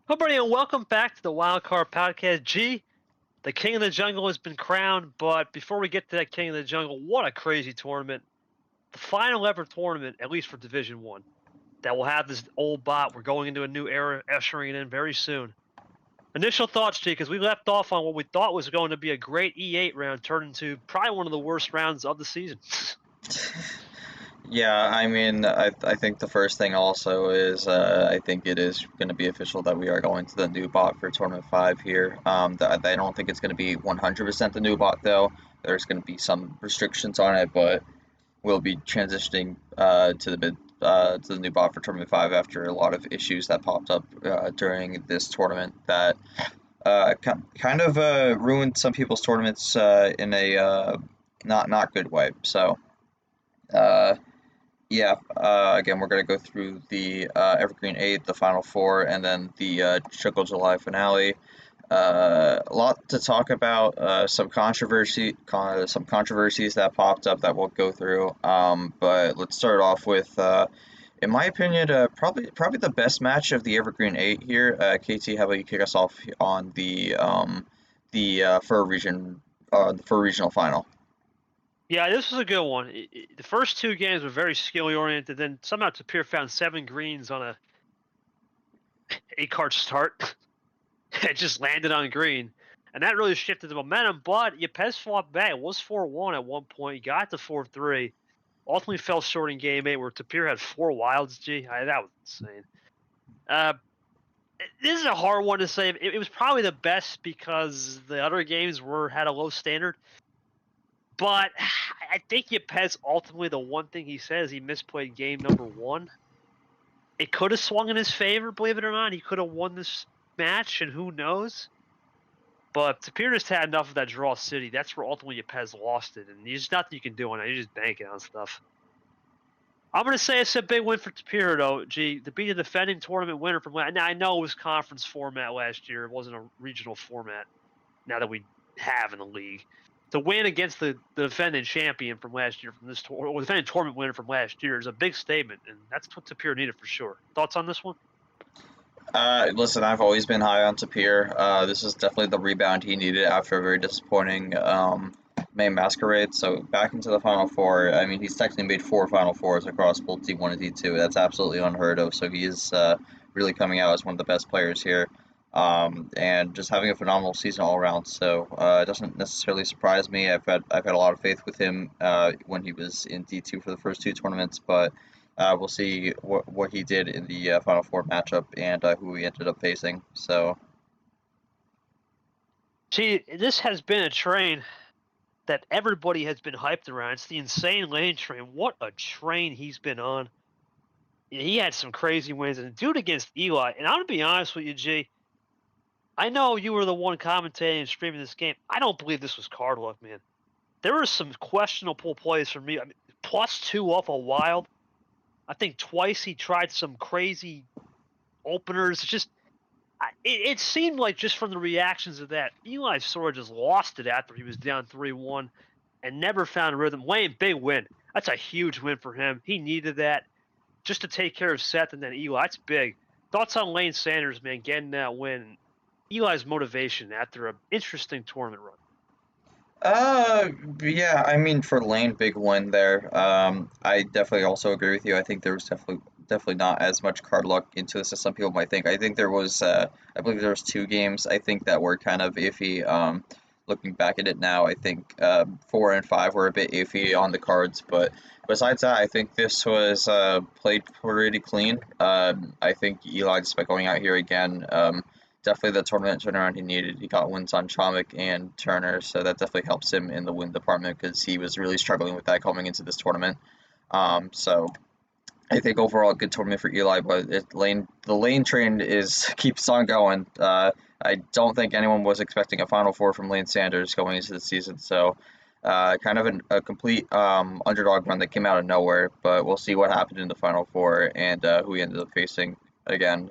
Hello, everybody, and welcome back to the Wildcard podcast. The King of the Jungle has been crowned, but before we get to that King of the Jungle, what a crazy tournament! The final ever tournament, at least for Division One, that will have this old bot. We're going into a new era, ushering it in very soon. Initial thoughts, G, because we left off on what we thought was going to be a great E8 round, turned into probably one of the worst rounds of the season. Yeah, I think the first thing also is I think it is going to be official that we are going to the new bot for Tournament 5 here. I don't think it's going to be 100% the new bot though. There's going to be some restrictions on it, but we'll be transitioning to the new bot for Tournament 5 after a lot of issues that popped up during this tournament that kind of ruined some people's tournaments in a not good way. So. Uh, Yeah, again, we're going to go through the Evergreen 8, the Final Four, and then the Chuckle July finale. A lot to talk about, some controversies that popped up that we'll go through. But let's start off with, in my opinion, probably the best match of the Evergreen 8 here. KT, how about you kick us off on the Fur Regional Final? Yeah, this was a good one. The first two games were very skill oriented. Then somehow Tapir found 7 greens on a 8 card start. It just landed on green. And that really shifted the momentum, but Yepes fought back. It was 4-1 at one point. He got to 4-3. Ultimately fell short in game 8 where Tapir had 4 wilds. That was insane. Uh, this is a hard one to say. It was probably the best because the other games had a low standard. But I think Yepes ultimately, the one thing he says, he misplayed game number 1. It could have swung in his favor, believe it or not. He could have won this match, and who knows? But Tapir just had enough of that draw city. That's where ultimately Yepes lost it, and there's nothing you can do on it. You're just banking on stuff. I'm going to say it's a big win for Tapir, though. To be the defending tournament winner from last. Now I know it was conference format last year. It wasn't a regional format. Now that we have in the league, to win against the defending champion from last year from this tour, or the defending tournament winner from last year, is a big statement, and that's what Tapir needed for sure. Thoughts on this one? Listen, I've always been high on Tapir. This is definitely the rebound he needed after a very disappointing May Masquerade. So back into the Final Four. I mean, he's technically made 4 Final Fours across both D1 and D2. That's absolutely unheard of. So he is really coming out as one of the best players here, and just having a phenomenal season all around. So it doesn't necessarily surprise me. I've had a lot of faith with him when he was in D2 for the first 2 tournaments, but. We'll see what he did in the Final Four matchup and who he ended up facing. So, See, this has been a train that everybody has been hyped around. It's the insane lane train. What a train he's been on. He had some crazy wins, and dude against Eli. And I'm gonna be honest with you, G. I know you were the one commentating and streaming this game. I don't believe this was card luck, man. There were some questionable plays for me. I mean, +2 off a wild. I think twice he tried some crazy openers. It seemed like just from the reactions of that, Eli sort of just lost it after he was down 3-1 and never found a rhythm. Lane, big win. That's a huge win for him. He needed that just to take care of Seth and then Eli. That's big. Thoughts on Lane Sanders, man, getting that win? Eli's motivation after an interesting tournament run. uh, yeah, I mean for Lane, big win there. I definitely also agree with you. I think there was definitely not as much card luck into this as some people might think. I think there was, I believe there was 2 games I think that were kind of iffy. Looking back at it now, I think 4 and 5 were a bit iffy on the cards, but besides that, I think this was played pretty clean. I think Eli, despite going out here again, definitely the tournament turnaround he needed. He got wins on Chomik and Turner, so that definitely helps him in the win department because he was really struggling with that coming into this tournament. So I think overall a good tournament for Eli, but the lane train is keeps on going. I don't think anyone was expecting a Final Four from Lane Sanders going into the season, so kind of a complete underdog run that came out of nowhere. But we'll see what happened in the Final Four and who he ended up facing again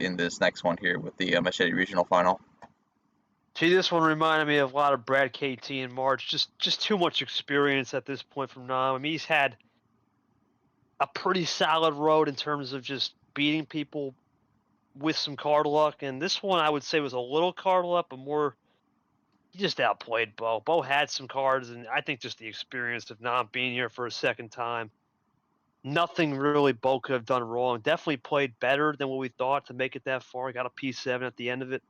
in this next one here with the Machete Regional Final. See, this one reminded me of a lot of Brad KT in March. Just too much experience at this point from Nam. I mean, he's had a pretty solid road in terms of just beating people with some card luck, and this one I would say was a little card luck, but more he just outplayed Bo. Bo had some cards, and I think just the experience of not being here for a second time. Nothing really Bo could have done wrong. Definitely played better than what we thought to make it that far. He got a P7 at the end of it,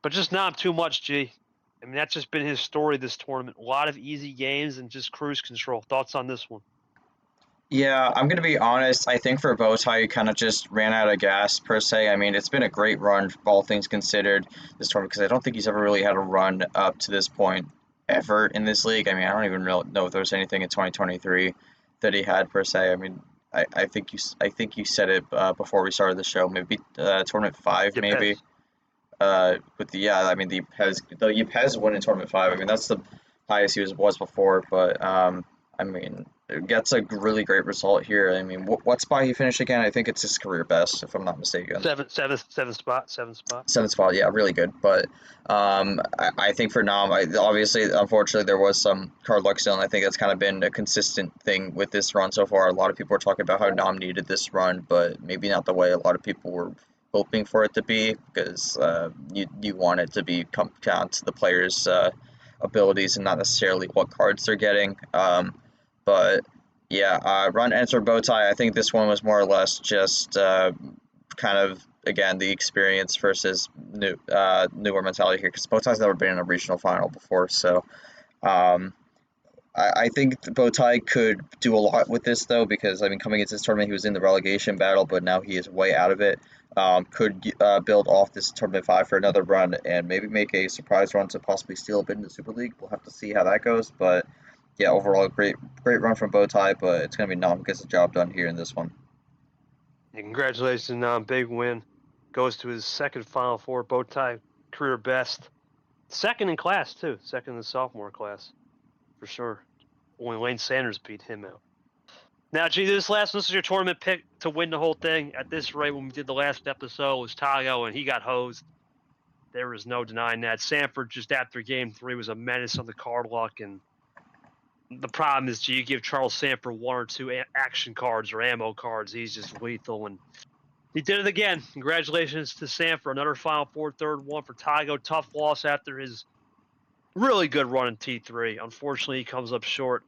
but just not too much, G. I mean, that's just been his story this tournament. A lot of easy games and just cruise control. Thoughts on this one? Yeah, I'm gonna be honest. I think for Bowtie, he kind of just ran out of gas per se. I mean, it's been a great run, all things considered, this tournament because I don't think he's ever really had a run up to this point ever in this league. I mean, I don't even really know if there was anything in 2023 that he had per se. I mean, I think you said it before we started the show. Maybe tournament five, maybe. Depends. With the yeah, I mean the Ypez win in tournament five. I mean that's the highest he was before, but I mean gets a really great result here. I mean what spot he finished again? I think it's his career best if I'm not mistaken. Seven spot. Seventh spot, yeah, really good. But I think for Nam, obviously, unfortunately, there was some card luck still, and I think that's kind of been a consistent thing with this run so far. A lot of people are talking about how Nam needed this run, but maybe not the way a lot of people were hoping for it to be, because you want it to be come down to the players' abilities and not necessarily what cards they're getting. But yeah, run enter bow tie. I think this one was more or less just kind of again the experience versus newer mentality here because Bowtie's never been in a regional final before, so um, I think Bowtie could do a lot with this though because I mean coming into this tournament he was in the relegation battle, but now he is way out of it. Could build off this tournament five for another run and maybe make a surprise run to possibly steal a bid in the Super League. We'll have to see how that goes, but yeah, overall great run from Bowtie, but it's gonna be Nam who gets the job done here in this one. And congratulations on big win. Goes to his second Final Four, bow tie career best. Second in class too. Second in the sophomore class for sure. Only Lane Sanders beat him out. Now, G, this is your tournament pick to win the whole thing. At this rate, when we did the last episode, it was Tago, and he got hosed. There was no denying that. Sanford, just after game three, was a menace on the card luck. And the problem is, G, you give Charles Sanford one or two action cards or ammo cards, he's just lethal. And he did it again. Congratulations to Sanford. Another Final Four, third one for Tago. Tough loss after his really good run in T3. Unfortunately, he comes up short.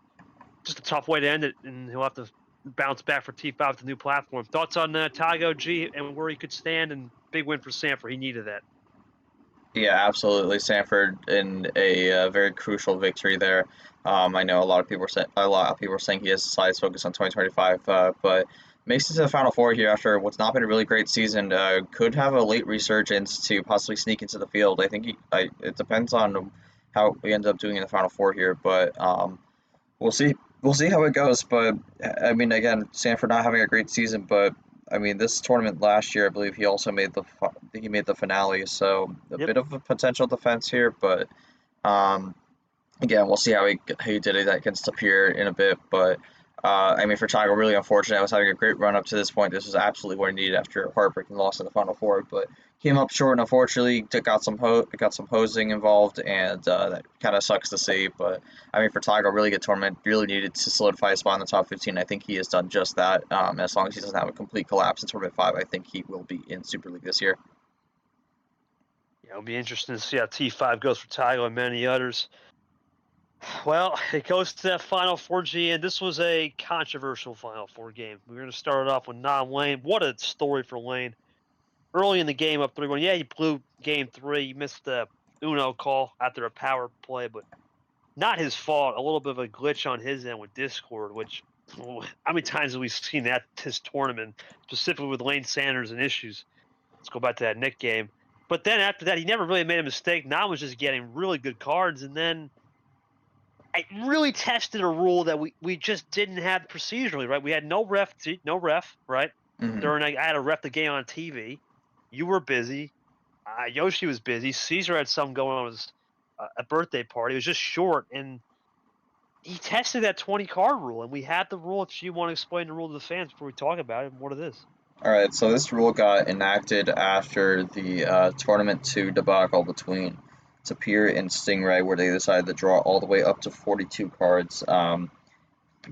Just a tough way to end it, and he'll have to bounce back for T5 with the new platform. Thoughts on Tago G and where he could stand, and big win for Sanford. He needed that. Yeah, absolutely. Sanford in a very crucial victory there. I know a lot of people are saying he has decided to focus on 2025, but makes it to the Final Four here after what's not been a really great season. Could have a late resurgence to possibly sneak into the field. I think it depends on how we end up doing in the Final Four here, but we'll see. We'll see how it goes. But I mean, again, Sanford not having a great season, but I mean, this tournament last year, I believe he also made he made the finale, so a Yep. bit of a potential defense here. But um, again, we'll see how he did it against Tapir in a bit. But I mean, for Tiger, really unfortunate. I was having a great run up to this point. This was absolutely what he needed after a heartbreaking loss in the Final Four, but came up short. And unfortunately, got some hosing involved, and that kind of sucks to see. But I mean, for Tiger, really good tournament. Really needed to solidify a spot in the top 15. I think he has done just that. As long as he doesn't have a complete collapse in tournament five, I think he will be in Super League this year. Yeah, it'll be interesting to see how T5 goes for Tago and many others. Well, it goes to that Final Four G, and this was a controversial Final Four game. We're going to start it off with Nam Lane. What a story for Lane. Early in the game, up 3-1. Yeah, he blew game three. He missed the Uno call after a power play, but not his fault. A little bit of a glitch on his end with Discord, which how many times have we seen that this tournament, specifically with Lane Sanders and issues? Let's go back to that Nick game. But then after that, he never really made a mistake. Nam was just getting really good cards, and then it really tested a rule that we just didn't have procedurally, right? We had no ref, right? Hmm. I had to ref the game on TV. You were busy. Yoshi was busy. Caesar had something going on with his, a birthday party. It was just short, and he tested that 20 card rule, and we had the rule. If you want to explain the rule to the fans before we talk about it and what it is. All right, so this rule got enacted after the tournament two debacle between Tapir and Stingray, where they decided to draw all the way up to 42 cards.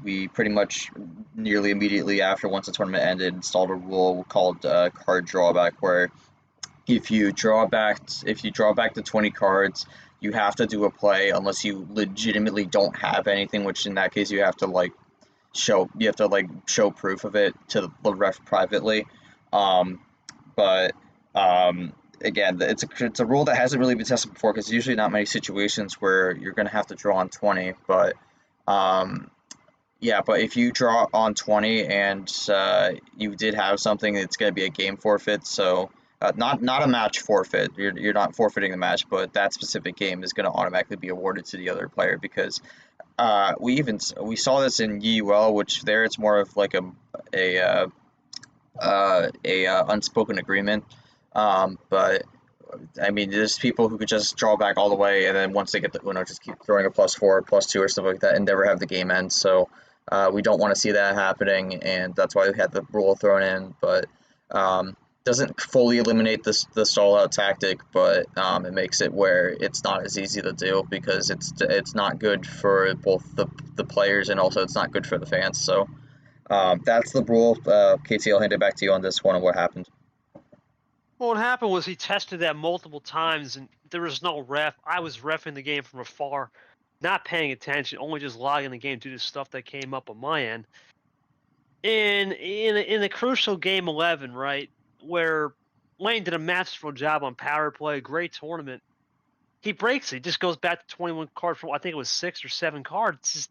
we pretty much nearly immediately after once the tournament ended installed a rule called card drawback, where if you draw back the 20 cards, you have to do a play unless you legitimately don't have anything, which in that case you have to like show proof of it to the ref privately. Um, but again, it's a rule that hasn't really been tested before because usually not many situations where you're going to have to draw on 20. But um, yeah, but if you draw on 20 and you did have something, it's going to be a game forfeit. So not a match forfeit. You're not forfeiting the match, but that specific game is going to automatically be awarded to the other player because we saw this in UL, which there it's more of like a uh, unspoken agreement. But I mean, there's people who could just draw back all the way, and then once they get the Uno, just keep throwing a +4, +2, or stuff like that, and never have the game end. So we don't want to see that happening, and that's why we had the rule thrown in. But doesn't fully eliminate the stall out tactic, but it makes it where it's not as easy to do because it's not good for both the players and also it's not good for the fans. So that's the rule. KT, I'll hand it back to you on this one and what happened. Well, what happened was he tested that multiple times, and there was no ref. I was reffing the game from afar, not paying attention, only just logging the game due to stuff that came up on my end. In a crucial game 11, right, where Lane did a masterful job on power play, great tournament. He breaks it. He just goes back to 21 cards for I think it was 6 or 7 cards.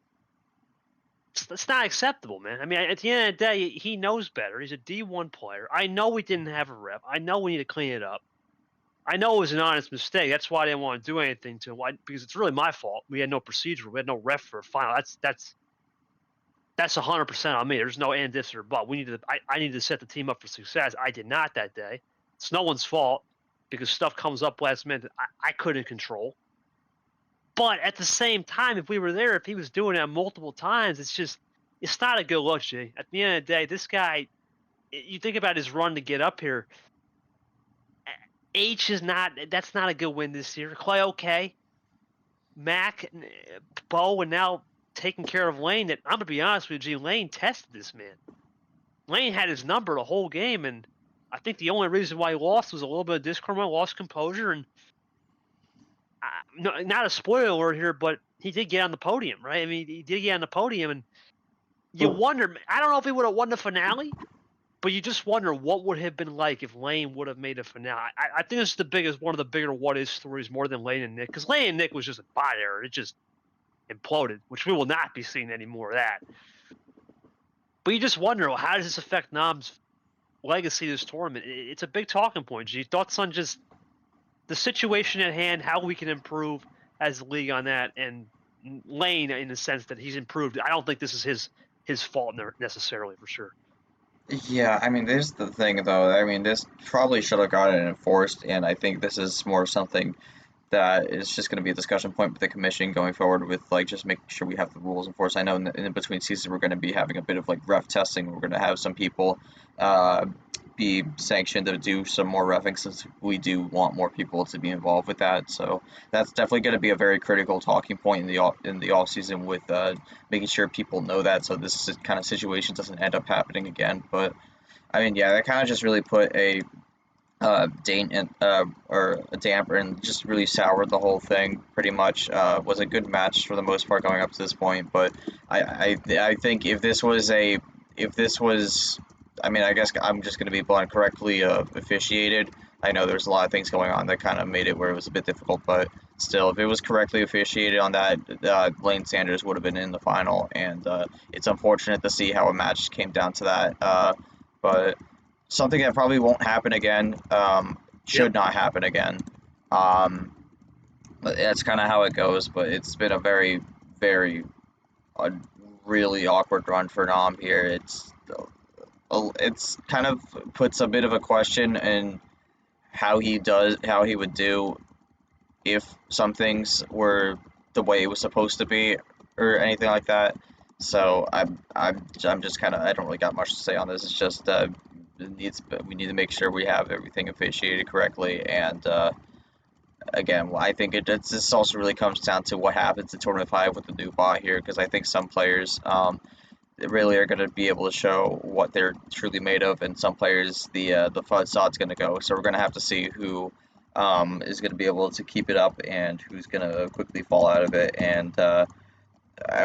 It's not acceptable, man. I mean, at the end of the day, he knows better. He's a D1 player. I know we didn't have a ref. I know we need to clean it up. I know it was an honest mistake. That's why I didn't want to do anything to him. Because it's really my fault. We had no procedure. We had no ref for a final. That's 100% on me. There's no and this or but. I needed to set the team up for success. I did not that day. It's no one's fault because stuff comes up last minute that I couldn't control. But at the same time, if we were there, if he was doing that multiple times, it's not a good look, G. At the end of the day, this guy, you think about his run to get up here. That's not a good win this year. Clay, okay. Mac, Bo, and now taking care of Lane. That I'm going to be honest with you, G, Lane tested this man. Lane had his number the whole game, and I think the only reason why he lost was a little bit of discomfort, lost composure, and not a spoiler alert here, but he did get on the podium, right? I mean, he did get on the podium, and you wonder. I don't know if he would have won the finale, but you just wonder what would have been like if Lane would have made a finale. I think this is one of the bigger what is stories more than Lane and Nick, because Lane and Nick was just a bot error. It just imploded, which we will not be seeing any more of that. But you just wonder, well, how does this affect Nam's legacy this tournament? It's a big talking point. G, thoughts on just the situation at hand, how we can improve as a league on that, and Lane in the sense that he's improved. I don't think this is his fault necessarily, for sure. Yeah, I mean, this is the thing though. I mean, this probably should have gotten enforced, and I think this is more something that is just going to be a discussion point with the commission going forward with like just making sure we have the rules enforced. I know in between seasons we're going to be having a bit of like ref testing. We're going to have some people uh, be sanctioned to do some more refing since we do want more people to be involved with that. So that's definitely going to be a very critical talking point in the off season with making sure people know that so this kind of situation doesn't end up happening again. But I mean, yeah, that kind of just really put a or a damper and just really soured the whole thing pretty much. Was a good match for the most part going up to this point, but I think if this was I mean, I guess I'm just going to be blunt, correctly officiated. I know there's a lot of things going on that kind of made it where it was a bit difficult, but still, if it was correctly officiated on that, Lane Sanders would have been in the final, and it's unfortunate to see how a match came down to that. But something that probably won't happen again, Yep. should not happen again. Um, but that's kind of how it goes, but it's been a very, a really awkward run for Nam here. It's kind of puts a bit of a question in how he would do if some things were the way it was supposed to be or anything like that. So I'm just kind of I don't really got much to say on this. It's just we need to make sure we have everything officiated correctly, and again, I think this also really comes down to what happens in Tournament 5 with the new bot here, because I think some players they really are going to be able to show what they're truly made of, and some players the FUD sod's going to go. So we're going to have to see who is going to be able to keep it up and who's going to quickly fall out of it. And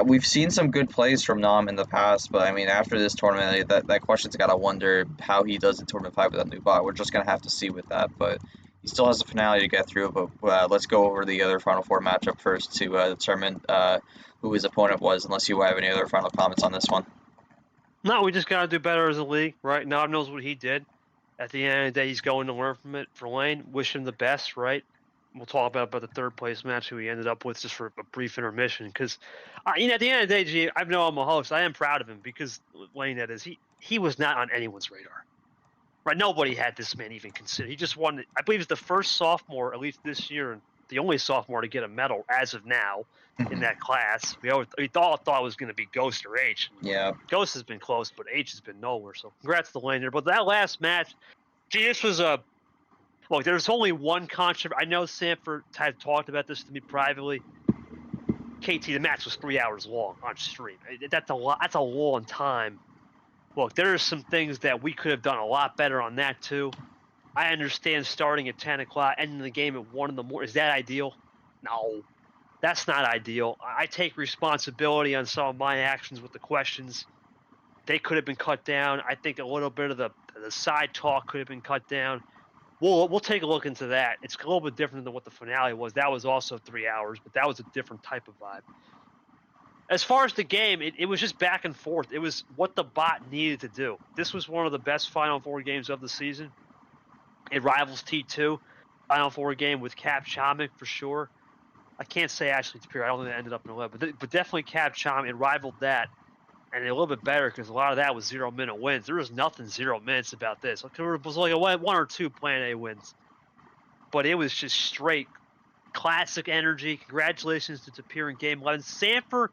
we've seen some good plays from Nam in the past, but I mean, after this tournament, that question's got to wonder how he does in Tournament 5 with that new bot. We're just going to have to see with that, but he still has a finale to get through. But let's go over the other Final Four matchup first to determine who his opponent was, unless you have any other final comments on this one. No, we just got to do better as a league, right? Nob knows what he did. At the end of the day, he's going to learn from it. For Lane, wish him the best, right? We'll talk about the third place match who he ended up with just for a brief intermission. Because, at the end of the day, G, I know I'm a host. I am proud of him because Lane, that is, he was not on anyone's radar, right? Nobody had this man even considered. He just won. I believe he's the first sophomore, at least this year, and the only sophomore to get a medal as of now in that class. We thought it was going to be Ghost or H. Yeah. Ghost has been close, but H has been nowhere. So congrats to Lane there. But that last match, gee, this was a look. There's only one controversy. I know Sanford had talked about this to me privately. KT, the match was 3 hours long on stream. That's a lot. That's a long time. Look, there are some things that we could have done a lot better on that too. I understand starting at 10 o'clock, ending the game at 1 in the morning. Is that ideal? No, that's not ideal. I take responsibility on some of my actions with the questions. They could have been cut down. I think a little bit of the side talk could have been cut down. We'll take a look into that. It's a little bit different than what the finale was. That was also 3 hours, but that was a different type of vibe. As far as the game, it was just back and forth. It was what the bot needed to do. This was one of the best Final Four games of the season. It rivals T2 Final Four game with Cap Chamic for sure. I can't say Ashley Tapir. I don't think it ended up in 11, but definitely Cap Cham. It rivaled that. And a little bit better because a lot of that was 0-minute wins. There was nothing 0 minutes about this. It was like a 1 or 2 Plan A wins. But it was just straight classic energy. Congratulations to Tapir in Game 11. Sanford,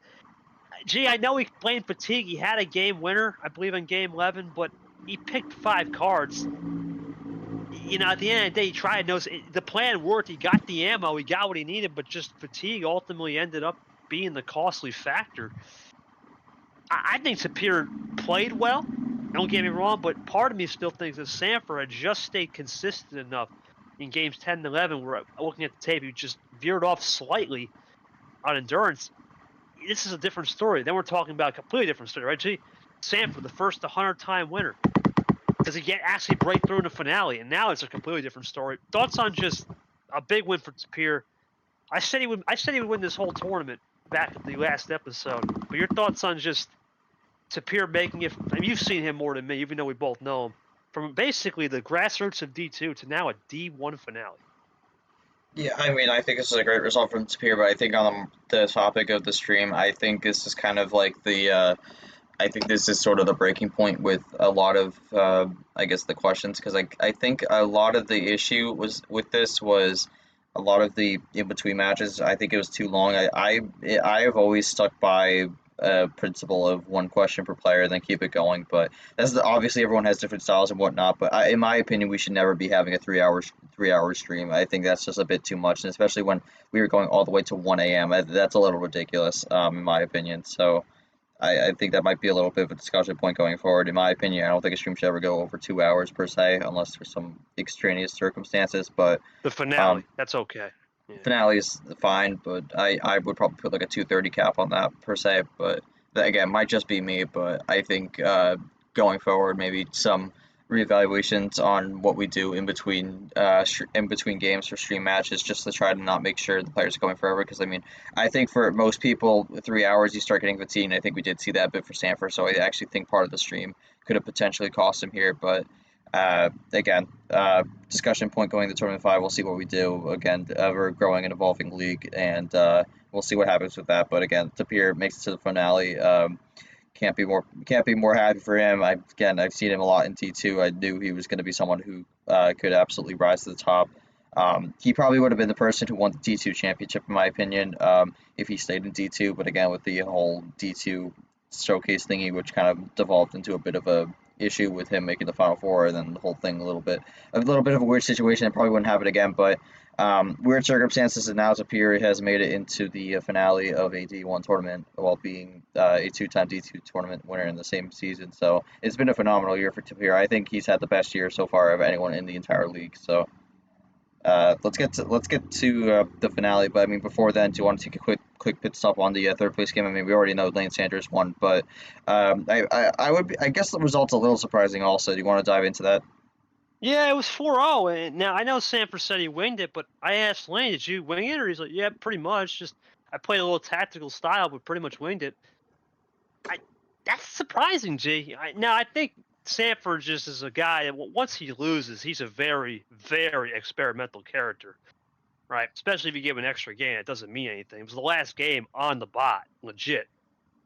gee, I know he blamed fatigue. He had a game winner, I believe, in Game 11, but he picked 5 cards. At the end of the day, he tried the plan worked. He got the ammo. He got what he needed, but just fatigue ultimately ended up being the costly factor. I think Tapir played well. Don't get me wrong, but part of me still thinks that Sanford had just stayed consistent enough in games 10 and 11 where, looking at the tape, he just veered off slightly on endurance. This is a different story. Then we're talking about a completely different story, right? Gee, Sanford, the first 100-time winner. Does he actually break through in the finale? And now it's a completely different story. Thoughts on just a big win for Tapir? I said he would win this whole tournament back at the last episode. But your thoughts on just Tapir making it? I mean, you've seen him more than me, even though we both know him. From basically the grassroots of D2 to now a D1 finale. Yeah, I mean, I think this is a great result from Tapir, but I think on the topic of the stream, I think this is kind of like I think this is sort of the breaking point with a lot of, I guess, the questions, because I think a lot of the issue with this was a lot of the in-between matches. I think it was too long. I have always stuck by a principle of one question per player and then keep it going, but obviously everyone has different styles and whatnot, but in my opinion, we should never be having a 3 hour stream. I think that's just a bit too much, and especially when we were going all the way to 1 a.m. That's a little ridiculous, in my opinion. So I think that might be a little bit of a discussion point going forward. In my opinion, I don't think a stream should ever go over 2 hours per se, unless there's some extraneous circumstances. But The finale, that's okay. Yeah. finale is fine, but I would probably put like a 2:30 cap on that per se. But that, again, might just be me. But I think going forward, maybe some reevaluations on what we do in between games for stream matches, just to try to not make sure the players are going forever. Because I mean, I think for most people, 3 hours you start getting fatigued. And I think we did see that a bit for Sanford. So I actually think part of the stream could have potentially cost him here, but. Again, discussion point going to Tournament 5. We'll see what we do. Again, we're growing and evolving league, and we'll see what happens with that. But again, Tapir makes it to the finale. Can't be more happy for him. I've seen him a lot in T2. I knew he was going to be someone who could absolutely rise to the top. He probably would have been the person who won the D2 championship, in my opinion, if he stayed in D2. But again, with the whole D2 showcase thingy, which kind of devolved into a bit of a issue with him making the Final Four, and then the whole thing a little bit of a weird situation. It probably wouldn't happen again, but weird circumstances, and now Tapir has made it into the finale of a D1 tournament while being a two-time D2 tournament winner in the same season. So it's been a phenomenal year for Tapir. I think he's had the best year so far of anyone in the entire league. So let's get to the finale. But I mean, before then, do you want to take a quick pit stop on the third place game? I mean, we already know Lane Sanders won, but I guess the result's a little surprising. Also, do you want to dive into that? Yeah, it was 4-0. And now I know Sanford said he winged it, but I asked Lane, "Did you wing it?" Or he's like, "Yeah, pretty much. Just I played a little tactical style, but pretty much winged it." I That's surprising, G. Now I think Sanford just is a guy that once he loses, he's a very, very experimental character, right? Especially if you give him an extra game, it doesn't mean anything. It was the last game on the bot, legit.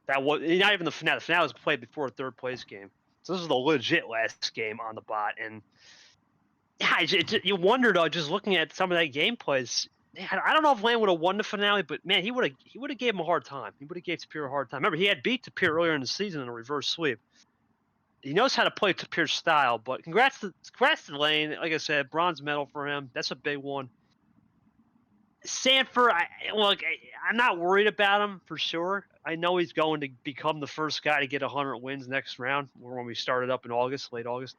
That was not even the finale. The finale was played before a third place game, so this is the legit last game on the bot. And yeah, you wonder though, just looking at some of that gameplays. I don't know if Lane would have won the finale, but man, he would have gave him a hard time. He would have gave Tapir a hard time. Remember, he had beat Tapir earlier in the season in a reverse sweep. He knows how to play Tapir's style. But congrats to Lane. Like I said, bronze medal for him. That's a big one. Sanford, I'm not worried about him for sure. I know he's going to become the first guy to get 100 wins next round, when we started up in August, late August.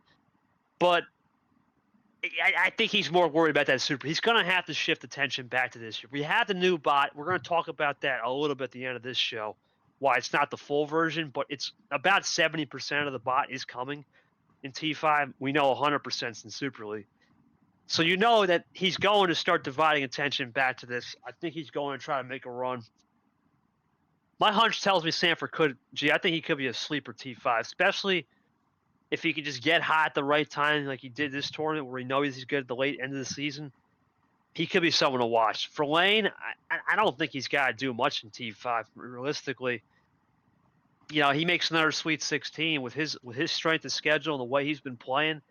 But I think he's more worried about that super. He's going to have to shift attention back to this year. We have the new bot. We're going to talk about that a little bit at the end of this show. Why it's not the full version, but it's about 70% of the bot is coming in T5. We know 100% in Super League. So you know that he's going to start dividing attention back to this. I think he's going to try to make a run. My hunch tells me Sanford could. I think he could be a sleeper T5, especially if he could just get hot at the right time, like he did this tournament, where he knows he's good at the late end of the season. He could be someone to watch. For Lane, I don't think he's got to do much in T5 realistically. He makes another Sweet 16 with his strength of schedule and the way he's been playing.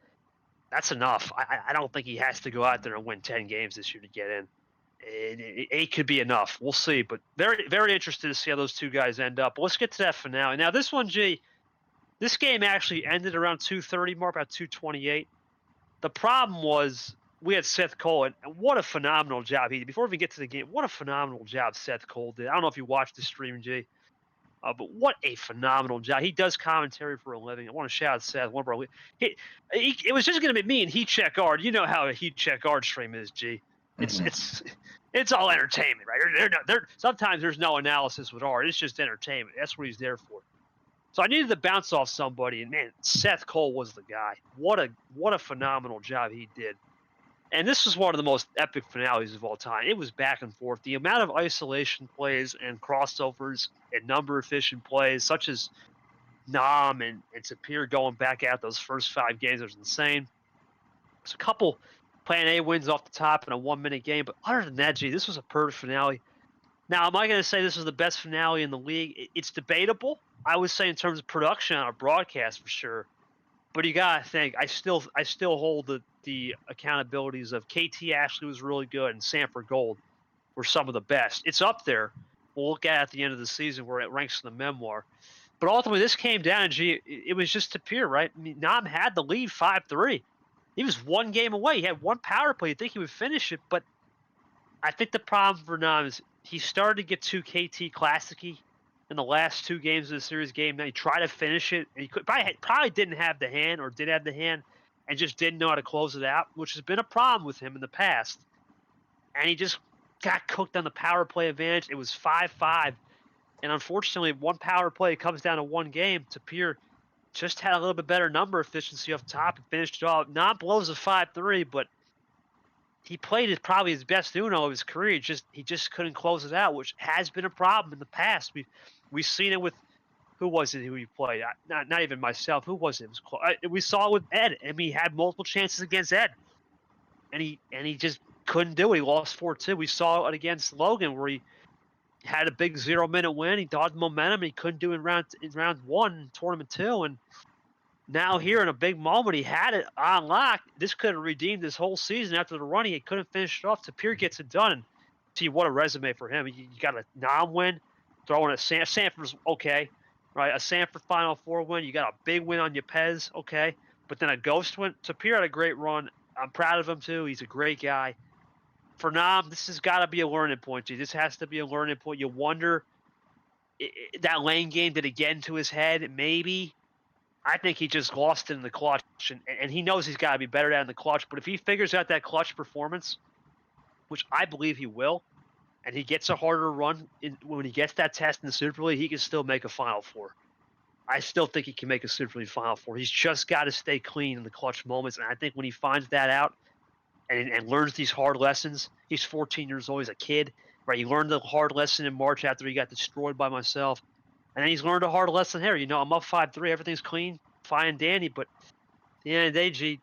That's enough. I don't think he has to go out there and win 10 games this year to get in. It could be enough. We'll see. But very, very interested to see how those two guys end up. But let's get to that finale. Now, this one, G, this game actually ended around 2:30 mark, about 2:28. The problem was we had Seth Cole, and what a phenomenal job he did. Before we get to the game, what a phenomenal job Seth Cole did. I don't know if you watched the stream, G. But what a phenomenal job. He does commentary for a living. I want to shout out Seth. One of our, it was just going to be me and Heat Check Guard. You know how a Heat Check Guard stream is, G. It's all entertainment, right? Sometimes there's no analysis with art. It's just entertainment. That's what he's there for. So I needed to bounce off somebody, and man, Seth Cole was the guy. What a phenomenal job he did. And this was one of the most epic finales of all time. It was back and forth. The amount of isolation plays and crossovers and number efficient plays, such as Nam and Tapir going back out those first 5 games, was insane. There's a couple Plan A wins off the top in a 1-minute game, but other than that, this was a perfect finale. Now, am I going to say this is the best finale in the league? It's debatable. I would say in terms of production on a broadcast for sure. But you gotta think, I still hold the accountabilities of KT Ashley was really good and Sanford Gold were some of the best. It's up there. We'll look at the end of the season where it ranks in the memoir. But ultimately, this came down, it was just Tapir, right? I mean, Nam had the lead 5-3. He was 1 game away. He had 1 power play. You'd think he would finish it, but I think the problem for Nam is he started to get too KT classic-y in the last 2 games of the series game. Now he tried to finish it, and he probably didn't have the hand, or did have the hand, and just didn't know how to close it out, which has been a problem with him in the past. And he just got cooked on the power play advantage. It was 5-5, and unfortunately, 1 power play comes down to 1 game. Tapir just had a little bit better number efficiency up top and finished it off. Not blows a 5-3, but he played probably his best Uno of his career. He just couldn't close it out, which has been a problem in the past. We've seen it with, who was it who he played? Not even myself. Who was it? It was we saw it with Ed. I mean, he had multiple chances against Ed, and he just couldn't do it. He lost 4-2. We saw it against Logan, where he had a big 0-minute win. He dodged momentum, and he couldn't do it in round 1, tournament 2, and now here in a big moment, he had it on lock. This could have redeemed his whole season after the run. He couldn't finish it off. Tapir gets it done. Gee, what a resume for him. You got a Nam win, throwing at Sanford's okay. right? A Sanford Final Four win. You got a big win on your Pez, okay, but then a ghost win. Tapir had a great run. I'm proud of him too. He's a great guy. For Nam, this has got to be a learning point. G. This has to be a learning point. You wonder that lane game did it get into his head? Maybe. I think he just lost it in the clutch, and he knows he's got to be better at in the clutch. But if he figures out that clutch performance, which I believe he will, and he gets a harder run when he gets that test in the Super League, he can still make a Final Four. I still think he can make a Super League Final Four. He's just got to stay clean in the clutch moments, and I think when he finds that out and learns these hard lessons, he's 14 years old. He's a kid, right? He learned the hard lesson in March after he got destroyed by myself, and then he's learned a hard lesson here. I'm up 5-3, everything's clean, fine and dandy, but at the end of the day, G,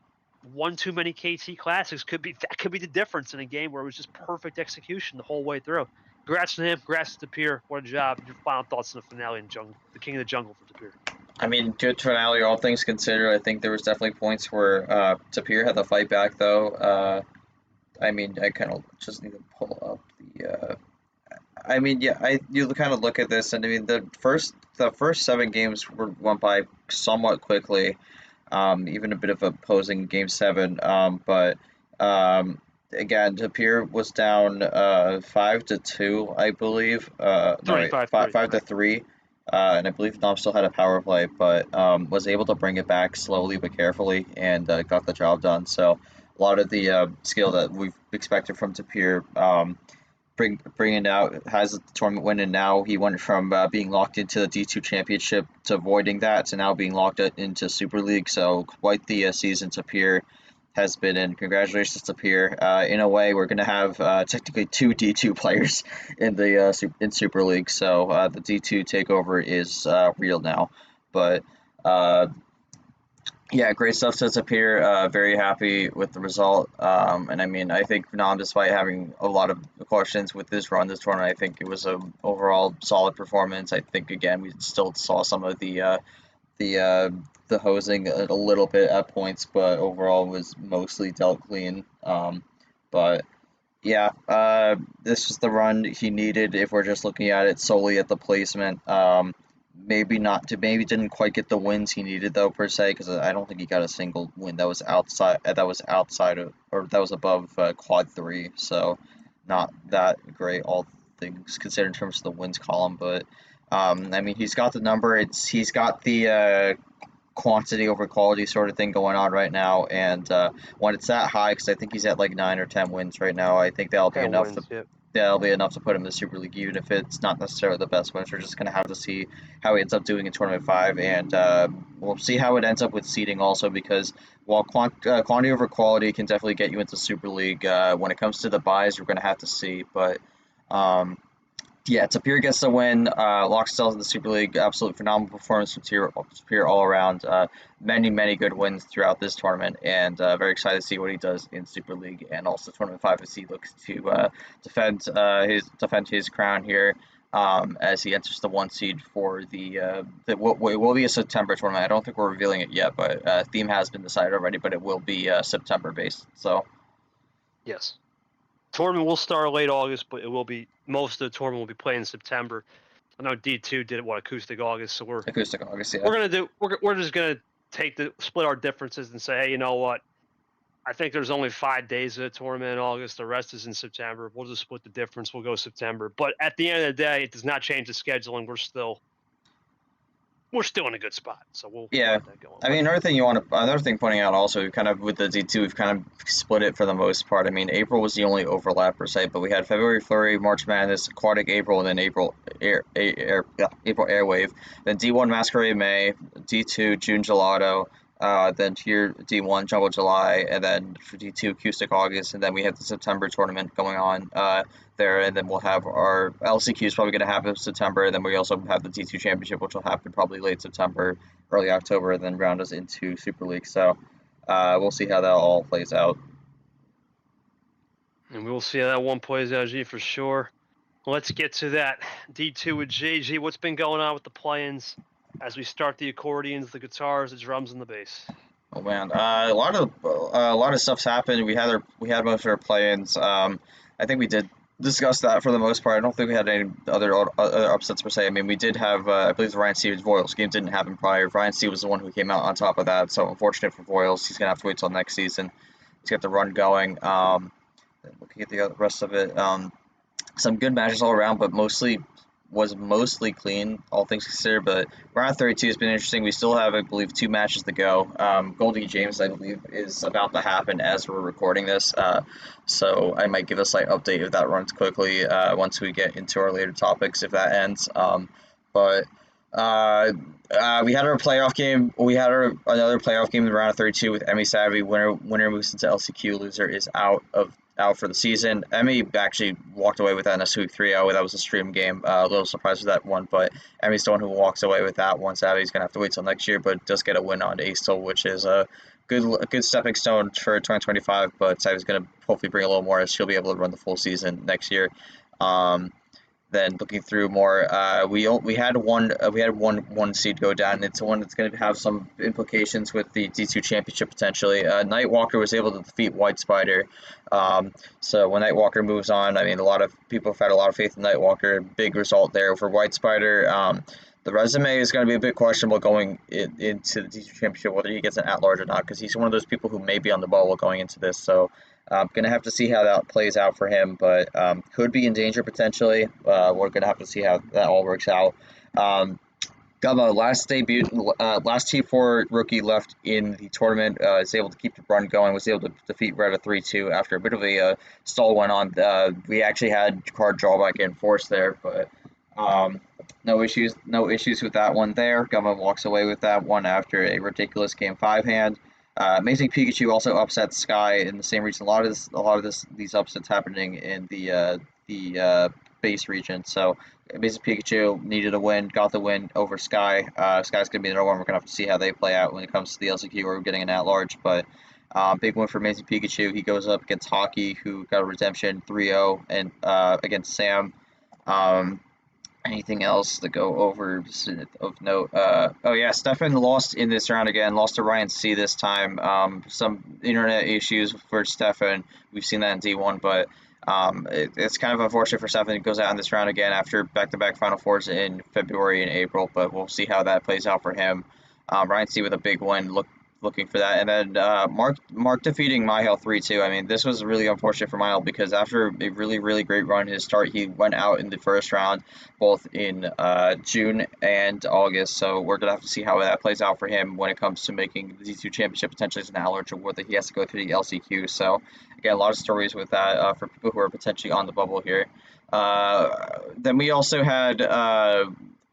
one too many KT classics could be the difference in a game where it was just perfect execution the whole way through. Congrats to him. Congrats to Tapir. What a job. Your final thoughts on the finale in the King of the Jungle for Tapir. I mean, good finale, all things considered. I think there was definitely points where Tapir had the fight back, though. I mean, I kind of just need to pull up the. I mean, yeah, you kind of look at this, and I mean, the first 7 games went by somewhat quickly. Even a bit of opposing game 7. But again, Tapir was down 5-2, I believe. No, Three, wait, five, five three. 5-3. And I believe Nom still had a power play, but was able to bring it back slowly but carefully and got the job done. So a lot of the skill that we've expected from Tapir bringing out has the tournament win, and now he went from being locked into the D2 championship to avoiding that to now being locked into Super League. So quite the season Tapir has been in. Congratulations Tapir. In a way, we're going to have technically 2 D2 players in the in Super League. So the D2 takeover is real now. But yeah, great stuff sets up here. Very happy with the result. And I mean, I think Nam, despite having a lot of questions with this run, this tournament, I think it was a overall solid performance. I think again we still saw some of the the hosing a little bit at points, but overall was mostly dealt clean. But yeah, this was the run he needed if we're just looking at it solely at the placement. Maybe didn't quite get the wins he needed though per se, because I don't think he got a single win that was outside of, or that was above quad 3. So not that great, all things considered, in terms of the wins column. But I mean, he's got the number. He's got the quantity over quality sort of thing going on right now, and when it's that high, because I think he's at like 9 or 10 wins right now, I think that'll be 10 enough wins, yep. that'll be enough to put him in the Super League, even if it's not necessarily the best wins. We're just gonna have to see how he ends up doing in Tournament 5, and we'll see how it ends up with seeding also, because while quantity over quality can definitely get you into Super League, when it comes to the buys, we're gonna have to see. But um, yeah, Tapir gets the win. Locks himself in the Super League. Absolutely phenomenal performance from Tapir all around. Many good wins throughout this tournament, and very excited to see what he does in Super League and also Tournament 5 as he looks to defend his crown here, as he enters the 1 seed for what will be a September tournament. I don't think we're revealing it yet, but theme has been decided already, but it will be September based. So Yes. Tournament will start late August, but most of the tournament will be played in September. I know D2 did acoustic August, so acoustic August, yeah. we're just gonna split our differences and say, hey, you know what? I think there's only 5 days of the tournament in August. The rest is in September. We'll just split the difference. We'll go September. But at the end of the day, it does not change the scheduling. We're still in a good spot. So we'll Yeah, let that go. I mean, another thing pointing out also, kind of with the D2, we've kind of split it for the most part. I mean, April was the only overlap per se, but we had February Flurry, March Madness, Aquatic April, and then April Airwave, then D1 Masquerade May, D2 June Gelato, then here D1 Jumbo July, and then for D2 Acoustic August, and then we have the September tournament going on there, and then we'll have our LCQ is probably going to happen in September, and then we also have the D2 Championship, which will happen probably late September, early October, and then round us into Super League. So we'll see how that all plays out. And we'll see how that one plays out, G, for sure. Let's get to that D2 with G. What's been going on with the play-ins as we start the accordions, the guitars, the drums, and the bass? Oh man, a lot of stuff's happened. We had most of our play-ins. I think we did discussed that for the most part. I don't think we had any other upsets per se. I mean, we did have, I believe, the Ryan Steven's Voiles game didn't happen prior. Ryan Steve was the one who came out on top of that, so unfortunate for Voiles. He's gonna have to wait till next season to get the run going. Looking at the rest of it, some good matches all around, but mostly clean, all things considered. But round 32 has been interesting. We still have, I believe, 2 matches to go. Goldie James, I believe, is about to happen as we're recording this. So I might give a slight update if that runs quickly once we get into our later topics, if that ends. But uh, we had our playoff game. We had another playoff game in round of 32 with Emmy Savvy. Winner moves into LCQ. Loser is out for the season. Emmy actually walked away with that in a sweep 3-0. That was a stream game. A little surprised with that one, but Emmy's the one who walks away with that one. Savvy's gonna have to wait till next year, but does get a win on Astel, which is a good stepping stone for 2025. But Savvy's gonna hopefully bring a little more, as she'll be able to run the full season next year. Then looking through more, we had one seed go down. It's one that's going to have some implications with the D2 championship potentially. Nightwalker was able to defeat White Spider, so when Nightwalker moves on, I mean, a lot of people have had a lot of faith in Nightwalker. Big result there for White Spider. The resume is going to be a bit questionable going into the D2 championship, whether he gets an at-large or not, because he's one of those people who may be on the bubble going into this. So gonna have to see how that plays out for him, but could be in danger potentially. We're gonna have to see how that all works out. Gummo, last T4 rookie left in the tournament, is able to keep the run going, was able to defeat Retta 3-2 after a bit of a stall went on. We actually had card drawback and force there, but no issues with that one there. Gummo walks away with that one after a ridiculous game 5 hand. Amazing Pikachu also upset Sky in the same region. A lot of these upsets happening in the base region. So Amazing Pikachu needed a win, got the win over Sky. Sky's gonna be another one we're gonna have to see how they play out when it comes to the LCQ, where we're getting an at-large. But big win for Amazing Pikachu. He goes up against Hockey, who got a redemption 3-0, and against Sam. Anything else to go over of note? Oh yeah, Stefan lost in this round again. Lost to Ryan C this time. Some internet issues for Stefan. We've seen that in D1, but it's kind of unfortunate for Stefan. He goes out in this round again after back-to-back Final Fours in February and April. But we'll see how that plays out for him. Ryan C with a big win. Looking for that, and then Mark defeating Myhel 3-2. I mean, this was really unfortunate for Myhel because after a really great run his start, he went out in the first round, both in June and August. So we're gonna have to see how that plays out for him when it comes to making the D2 championship potentially as an at-large, or whether he has to go through the LCQ. So again, a lot of stories with that for people who are potentially on the bubble here. Then we also had.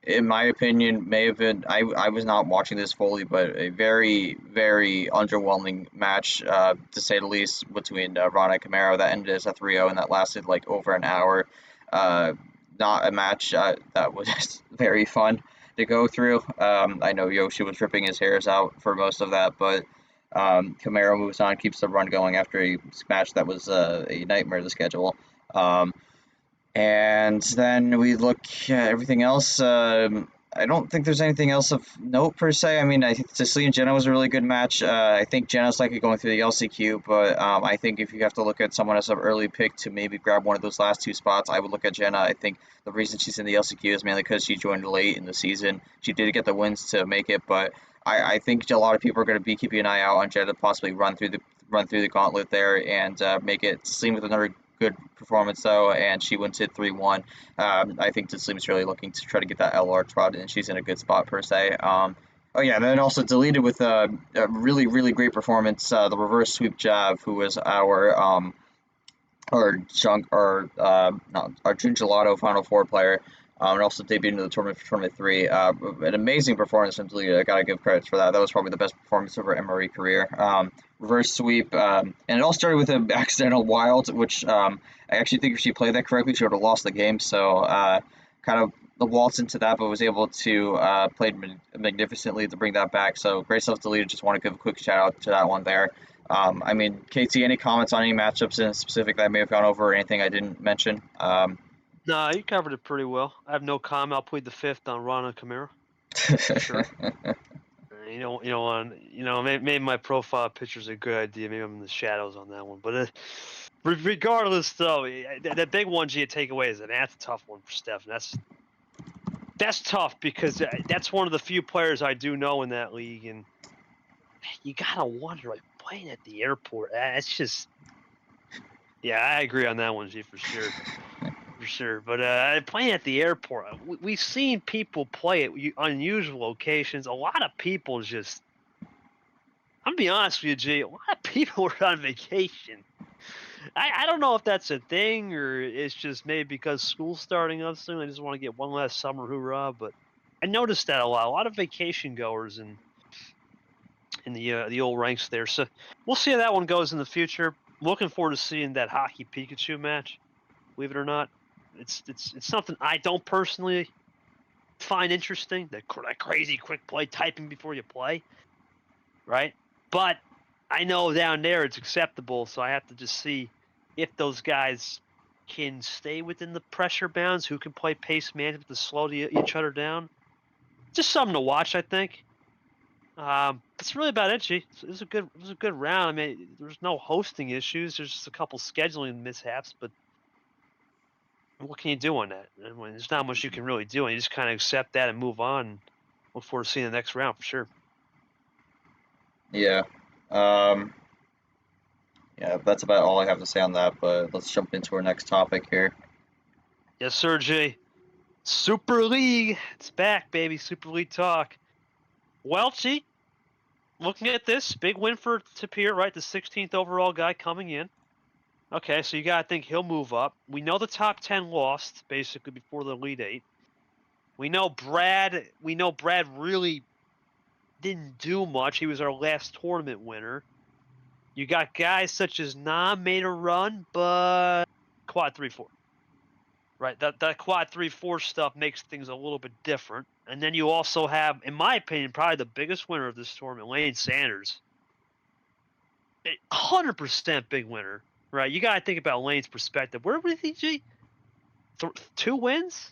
In my opinion, may have been, I was not watching this fully, but a very underwhelming match, to say the least, between Rana and Camaro that ended as a 3-0, and that lasted like over an hour. Not a match that was very fun to go through. I know Yoshi was ripping his hairs out for most of that, but Camaro moves on, keeps the run going after a match that was a nightmare to schedule. And then we look at everything else. I don't think there's anything else of note per se. I mean, I think Cecily and Jenna was a really good match. I think Jenna's likely going through the LCQ, but I think if you have to look at someone as an early pick to maybe grab one of those last 2 spots, I would look at Jenna. I think the reason she's in the LCQ is mainly because she joined late in the season. She did get the wins to make it, but I think a lot of people are going to be keeping an eye out on Jenna to possibly run through the gauntlet there and make it seem with another good performance though, and she wins it 3-1. I think Taslim's really looking to try to get that LR spot, and she's in a good spot per se. Oh yeah, and then also deleted with a really great performance. The reverse sweep Jav, who was our Jun Gelato Final Four player. And also debuted into the tournament for Tournament 3. An amazing performance from Deleted. I gotta give credit for that. That was probably the best performance of her MRE career. Reverse sweep, and it all started with an accidental wild, which I actually think if she played that correctly, she would have lost the game. So kind of the waltz into that, but was able to play magnificently to bring that back. So great stuff, Deleted. Just want to give a quick shout out to that one there. I mean, KT, any comments on any matchups in specific that I may have gone over or anything I didn't mention? No, you covered it pretty well. I have no comment. I'll plead the fifth on Rana Camaro. Sure. Maybe my profile picture's a good idea. Maybe I'm in the shadows on that one, but Regardless, though, the big one you take away is that's a tough one for Steph. That's tough because that's one of the few players I do know in that league, and you gotta wonder, like, playing at the airport. It's just, yeah, I agree on that one, G, for sure, for sure. But playing at the airport, we've seen people play at unusual locations. A lot of people just, I'm gonna be honest with you, G. A lot of people are on vacation. I don't know if that's a thing or it's just maybe because school's starting up soon. I just want to get one last summer hoorah. But I noticed that a lot. A lot of vacation goers in the old ranks there. So we'll see how that one goes in the future. Looking forward to seeing that hockey Pikachu match. Believe it or not, it's something I don't personally find interesting. That crazy quick play typing before you play, right? But I know down there it's acceptable, so I have to just see if those guys can stay within the pressure bounds, who can play pace management to slow each other down. Just something to watch, I think. That's really about it, G. It was a good round. I mean, there's no hosting issues. There's just a couple scheduling mishaps, but what can you do on that? I mean, there's not much you can really do, and you just kind of accept that and move on. And look forward to seeing the next round for sure. Yeah. Um, yeah, that's about all I have to say on that, but let's jump into our next topic here. Yes, sir, G. Super League. It's back, baby. Super League talk. Well, G, looking at this, big win for Tapir, right? The 16th overall guy coming in. Okay, so you gotta think he'll move up. We know the top 10 lost basically before the Elite 8. We know Brad really didn't do much. He was our last tournament winner. You got guys such as Nam made a run, but quad 3-4. Right, that quad 3-4 stuff makes things a little bit different. And then you also have, in my opinion, probably the biggest winner of this tournament, Lane Sanders. 100% big winner, right? You got to think about Lane's perspective. Where was he, G? 2 wins?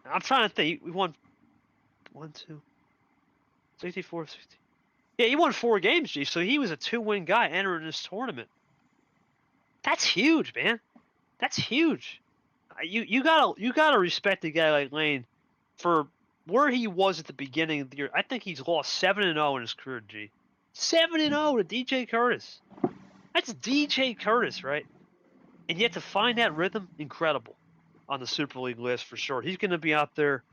I'm trying to think. We won 1, 2, 64, 60. Yeah, he won 4 games, G. So he was a 2-win guy entering this tournament. That's huge, man. That's huge. You gotta respect a guy like Lane for where he was at the beginning of the year. I think he's lost 7-0 in his career, G. 7-0 to DJ Curtis. That's DJ Curtis, right? And yet to find that rhythm, incredible on the Super League list for sure. He's going to be out there.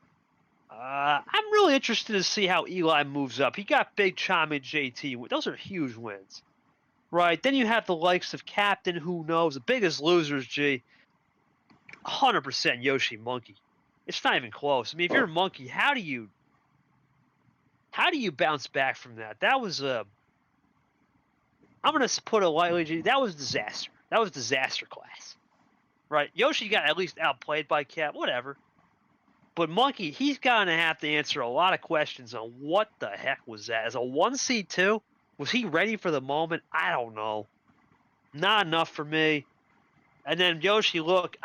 I'm really interested to see how Eli moves up. He got Big Chom and JT. Those are huge wins, right? Then you have the likes of Captain, who knows, the biggest losers, G. 100% Yoshi Monkey. It's not even close. I mean, if you're a Monkey, how do you bounce back from that? That was I'm gonna put it lightly, G. That was disaster. That was disaster class, right? Yoshi got at least outplayed by Cap, whatever. But Monkey, he's gonna have to answer a lot of questions on what the heck was that. As a 1 C2, was he ready for the moment? I don't know. Not enough for me. And then Yoshi, look,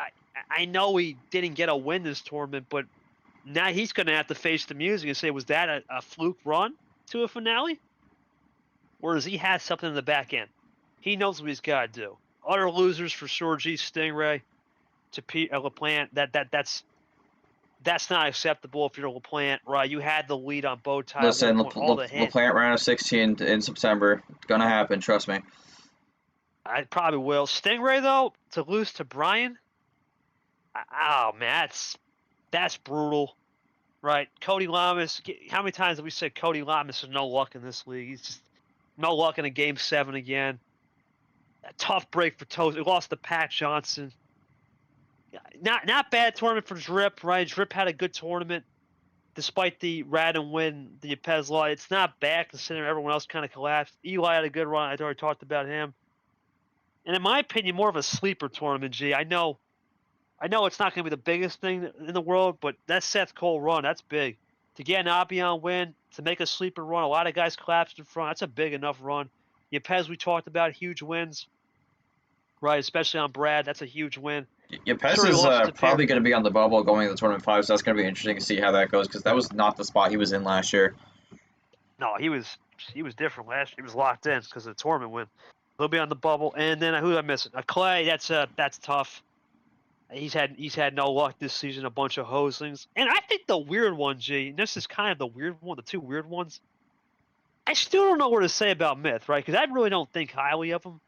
I know he didn't get a win this tournament, but now he's going to have to face the music and say, was that a fluke run to a finale? Or does he have something in the back end? He knows what he's got to do. Utter losers for sure, G. Stingray to LaPlante. That's not acceptable if you're LaPlante, right? You had the lead on Bowtie at Listen, one point. All the hands. LaPlante round of 16 in September. It's gonna happen, trust me. I probably will. Stingray, though, to lose to Brian, oh, man, that's brutal. Right, Cody Lamas. How many times have we said Cody Lamas has no luck in this league? He's just no luck in a Game 7 again. A tough break for Toast. He lost to Pat Johnson. Not bad tournament for Drip, right? Drip had a good tournament despite the random win, the Yepes Law. It's not bad considering everyone else kind of collapsed. Eli had a good run. I already talked about him. And in my opinion, more of a sleeper tournament, G. I know it's not going to be the biggest thing in the world, but that Seth Cole run, that's big. To get an Abion win, to make a sleeper run, a lot of guys collapsed in front. That's a big enough run. Yepes, we talked about, huge wins, right? Especially on Brad, that's a huge win. Yepes Sure, he is lost to probably Pierre. going to be on the bubble going into tournament 5, so that's going to be interesting to see how that goes, because that was not the spot he was in last year. No, he was different last year. He was locked in because of the tournament win. He'll be on the bubble. And then who am I missing? Clay. That's tough. He's had no luck this season. A bunch of hosings. And I think the weird one, G. And this is kind of the weird one. The two weird ones. I still don't know what to say about Myth, right? Because I really don't think highly of him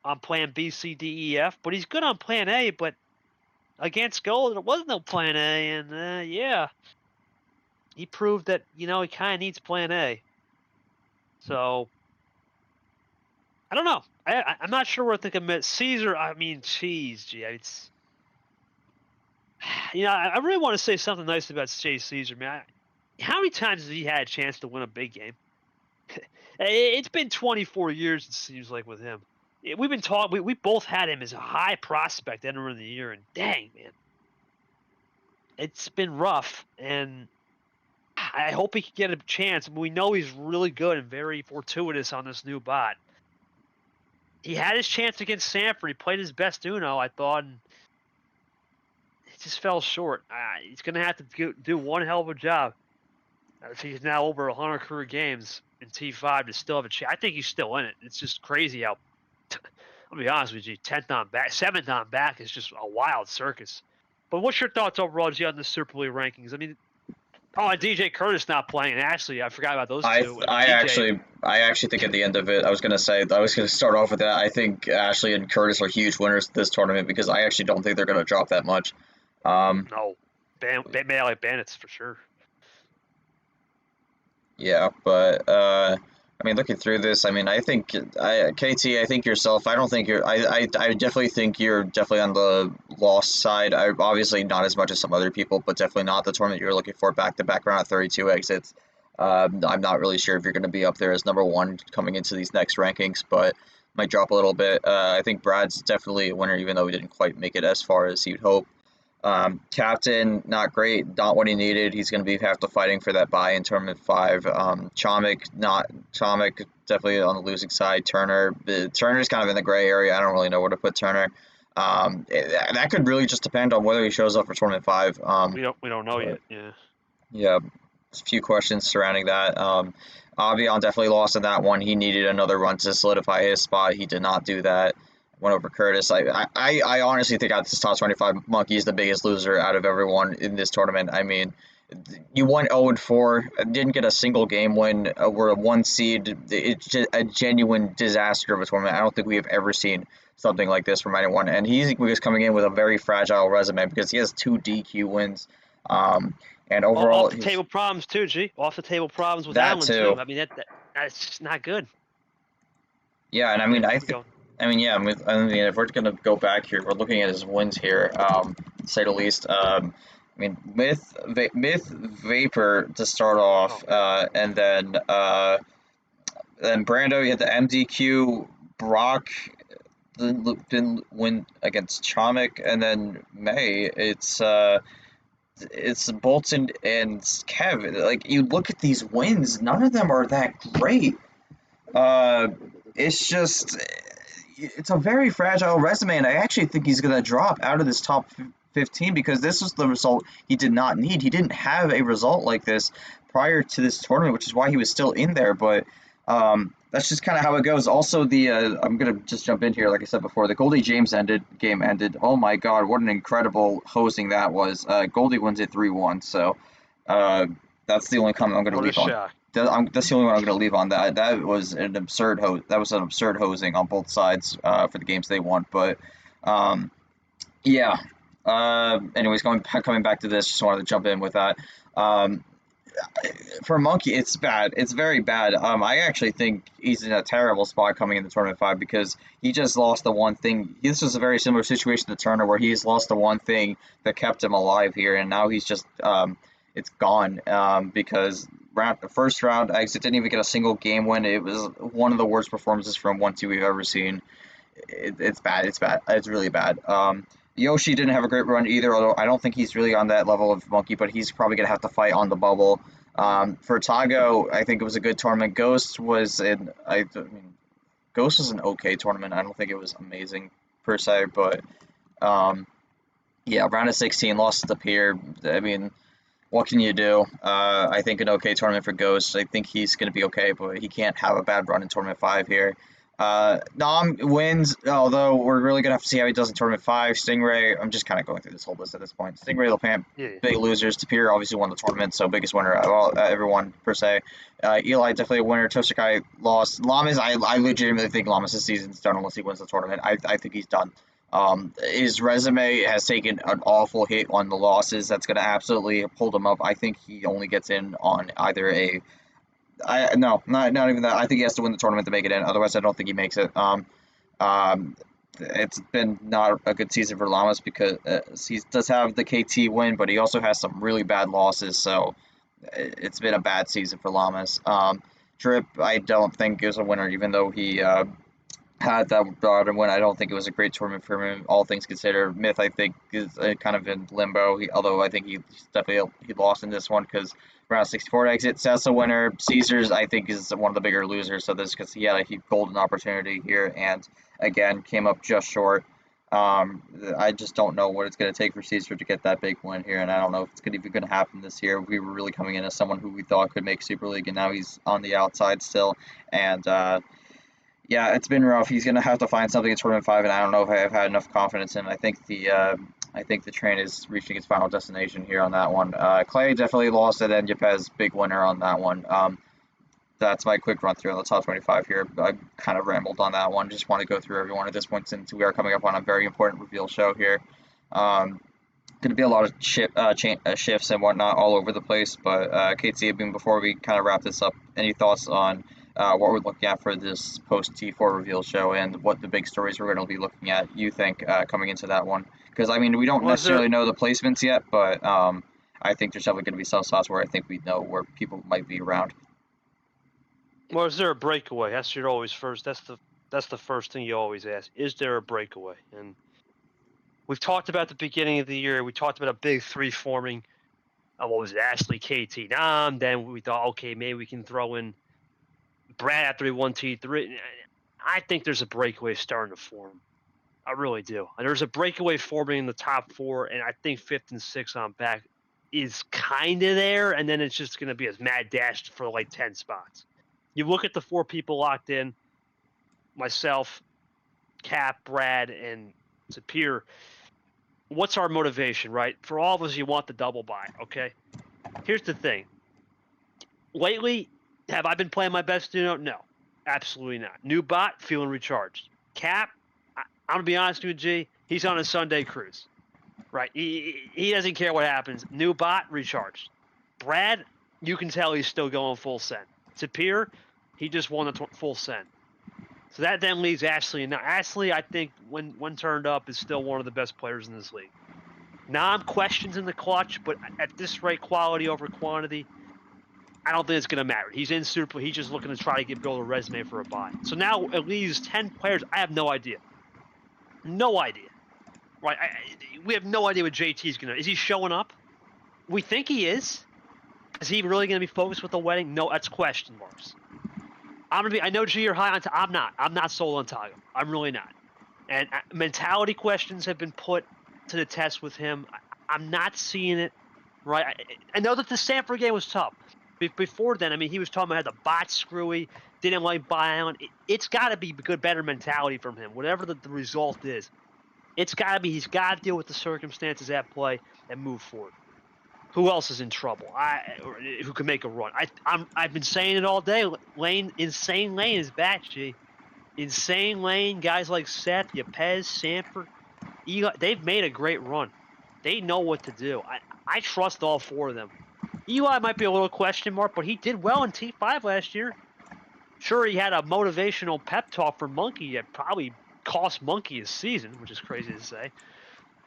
on plan B, C, D, E, F. But he's good on plan A. But against Gold, there was no plan A. And yeah, he proved that he kind of needs plan A. So I don't know. I'm not sure what to think of Myth. Caesar. I mean, geez, G. It's I really want to say something nice about Jay Caesar, man. How many times has he had a chance to win a big game? It's been 24 years, it seems like, with him. We've been talking. We both had him as a high prospect entering the year, and dang, man, it's been rough. And I hope he can get a chance. We know he's really good and very fortuitous on this new bot. He had his chance against Sanford. He played his best Uno, I thought, and it just fell short. He's going to have to do one hell of a job. He's now over 100 career games in T5 to still have a chance. I think he's still in it. It's just crazy how, I'll be honest with you, 10th on back, 7th on back is just a wild circus. But what's your thoughts overall, G, on the Super League rankings? I mean, and DJ Curtis not playing, and Ashley, I forgot about those two. And DJ, I actually think at the end of it, I was gonna start off with that. I think Ashley and Curtis are huge winners of this tournament because I actually don't think they're gonna drop that much. no, Melee Bandits for sure. Yeah, but I mean, looking through this, I mean, I think KT, I think yourself. I don't think you're. I definitely think you're definitely on the loss side. Obviously not as much as some other people, but definitely not the tournament you're looking for. Back to back round of 32 exits. I'm not really sure if you're going to be up there as number one coming into these next rankings, but might drop a little bit. I think Brad's definitely a winner, even though he didn't quite make it as far as you'd hope. Captain, not great, not what he needed. He's going to be have to fighting for that bye in tournament 5. Chomik definitely on the losing side. Turner's kind of in the gray area. I don't really know where to put Turner. That could really just depend on whether he shows up for tournament 5. We don't know yet. Yeah. Yeah, a few questions surrounding that. Avion definitely lost in that one. He needed another run to solidify his spot. He did not do that. Went over Curtis. I honestly think out of this top 25, Monkey is the biggest loser out of everyone in this tournament. I mean, you went 0-4, didn't get a single game win, were a 1 seed. It's just a genuine disaster of a tournament. I don't think we have ever seen something like this from anyone. And he was coming in with a very fragile resume because he has 2 DQ wins. And overall, off the table problems too, G. Off the table problems with that Allen too. I mean, that's just not good. Yeah, and I mean, yeah, I mean, if we're gonna go back here, we're looking at his wins here, to say the least. I mean, Myth, Vapor to start off, and then Brando, you had the MDQ, Brock, didn't win against Chomik, and then May, it's Bolton and Kev. Like, you look at these wins, none of them are that great. It's just, it's a very fragile resume, and I actually think he's going to drop out of this top 15 because this was the result he did not need. He didn't have a result like this prior to this tournament, which is why he was still in there, but that's just kind of how it goes. Also, I'm going to just jump in here, like I said before, the Goldie James game ended. Oh my god, what an incredible hosing that was. Goldie wins it 3-1, so that's the only comment I'm going to leave on. That's the only one I'm going to leave on that. That was an absurd hosing on both sides for the games they won. But yeah. Anyways, coming back to this, just wanted to jump in with that. For Monkey, it's bad. It's very bad. I actually think he's in a terrible spot coming into tournament 5 because he just lost the one thing. This was a very similar situation to Turner, where he's lost the one thing that kept him alive here, and now he's just it's gone because the first round exit didn't even get a single game win. It was one of the worst performances from 1-2 we've ever seen. It's bad. It's bad. It's really bad. Yoshi didn't have a great run either, although I don't think he's really on that level of Monkey, but he's probably going to have to fight on the bubble. For Tago, I think it was a good tournament. Ghost was an okay tournament. I don't think it was amazing per se, but yeah, round of 16, lost to the Pier. I mean, what can you do? I think an okay tournament for Ghost. I think he's going to be okay, but he can't have a bad run in tournament 5 here. Nom wins, although we're really gonna have to see how he does in tournament 5. Stingray, I'm just kind of going through this whole list at this point. Stingray, Lepant, Yeah. big losers. Tapir obviously won the tournament, so biggest winner of all, everyone per se. Eli definitely a winner. Tosakai lost. Lamas, I legitimately think Lamas' season's done unless he wins the tournament. I think he's done. His resume has taken an awful hit on the losses. That's gonna absolutely hold him up. I think he only gets in on either a no, not even that. I think he has to win the tournament to make it in. Otherwise, I don't think he makes it. Um, it's been not a good season for Lamas because he does have the KT win, but he also has some really bad losses. So it's been a bad season for Lamas. Drip, I don't think is a winner, even though he had that bottom win. I don't think it was a great tournament for him, all things considered. Myth, I think, is kind of in limbo. Although I think he definitely he lost in this one because round 64 exit. Seth's a winner. Caesars, I think, is one of the bigger losers. So this because he had a golden opportunity here and again came up just short. I just don't know what it's going to take for Caesar to get that big win here, and I don't know if it's even going to happen this year. We were really coming in as someone who we thought could make Super League, and now he's on the outside still. And yeah, it's been rough. He's gonna have to find something in tournament 5, and I don't know if I've had enough confidence in him. I think the train is reaching its final destination here on that one. Clay definitely lost it, and Yepes big winner on that one. That's my quick run through on the top 25 here. I kind of rambled on that one. Just want to go through everyone at this point since we are coming up on a very important reveal show here. Going to be a lot of shifts and whatnot all over the place. But KT, before we kind of wrap this up, any thoughts on what we're looking at for this post T4 reveal show and what the big stories we're going to be looking at, you think, coming into that one? Because, I mean, we don't necessarily know the placements yet, but I think there's definitely going to be some spots where I think we know where people might be around. Well, is there a breakaway? That's your always first. That's the first thing you always ask. Is there a breakaway? And we've talked about the beginning of the year. We talked about a big 3 forming. What was it? Ashley, KT, Nam. Then we thought, okay, maybe we can throw in Brad after we won T3. I think there's a breakaway starting to form. I really do. And there's a breakaway forming in the top 4, and I think 5th and 6th on back is kind of there, and then it's just going to be a mad dash for like 10 spots. You look at the 4 people locked in, myself, Cap, Brad, and Sapir. What's our motivation, right? For all of us, you want the double buy, okay? Here's the thing. Lately, have I been playing my best Uno? No, absolutely not. New bot, feeling recharged. Cap, I'm going to be honest with you, G, he's on a Sunday cruise, right? He doesn't care what happens. New bot, recharged. Brad, you can tell he's still going full send. Tapir, he just won the full send. So that then leaves Ashley. And now Ashley, I think, when turned up, is still one of the best players in this league. Nam questions in the clutch, but at this rate, quality over quantity, I don't think it's going to matter. He's in Super. He's just looking to try to build a resume for a buy. So now it leaves 10 players. I have no idea. No idea. Right? We have no idea what JT's going to. Is he showing up? We think he is. Is he really going to be focused with the wedding? No, that's question marks. I know G, you're high on. I'm not. I'm not sold on Tago. I'm really not. And mentality questions have been put to the test with him. I'm not seeing it. Right? I know that the Stanford game was tough. Before then, I mean, he was talking about how the bot screwy, didn't like buy-on. It's got to be good, better mentality from him. Whatever the result is, it's got to be. He's got to deal with the circumstances at play and move forward. Who else is in trouble? Who can make a run? I've been saying it all day. Insane Lane is back, G. Insane Lane, guys like Seth, Yepes, Sanford, Eli, they've made a great run. They know what to do. I trust all 4 of them. Eli might be a little question mark, but he did well in T5 last year. Sure, he had a motivational pep talk for Monkey that probably cost Monkey his season, which is crazy to say.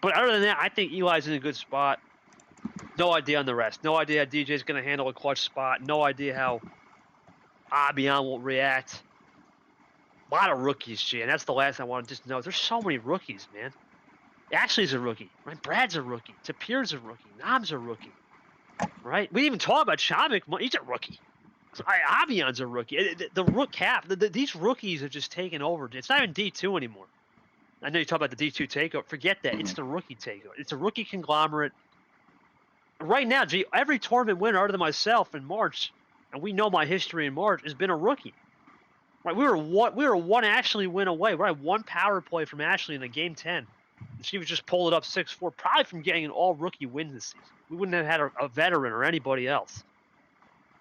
But other than that, I think Eli's in a good spot. No idea on the rest. No idea how DJ's going to handle a clutch spot. No idea how Abian will react. A lot of rookies, G, and that's the last I want to just know. There's so many rookies, man. Ashley's a rookie, right? Brad's a rookie. Tapir's a rookie. Nam's a rookie, right? We didn't even talk about Shamik. He's a rookie. Avian's a rookie. The rook cap. These rookies have just taken over. It's not even D2 anymore. I know you talk about the D2 takeover. Forget that. It's the rookie takeover. It's a rookie conglomerate. Right now, G, every tournament winner other than myself in March, and we know my history in March, has been a rookie. Right, we were one Ashley win away. We're at one power play from Ashley in a game 10. And she was just pulled it up 6-4, probably from getting an all rookie win this season. We wouldn't have had a veteran or anybody else.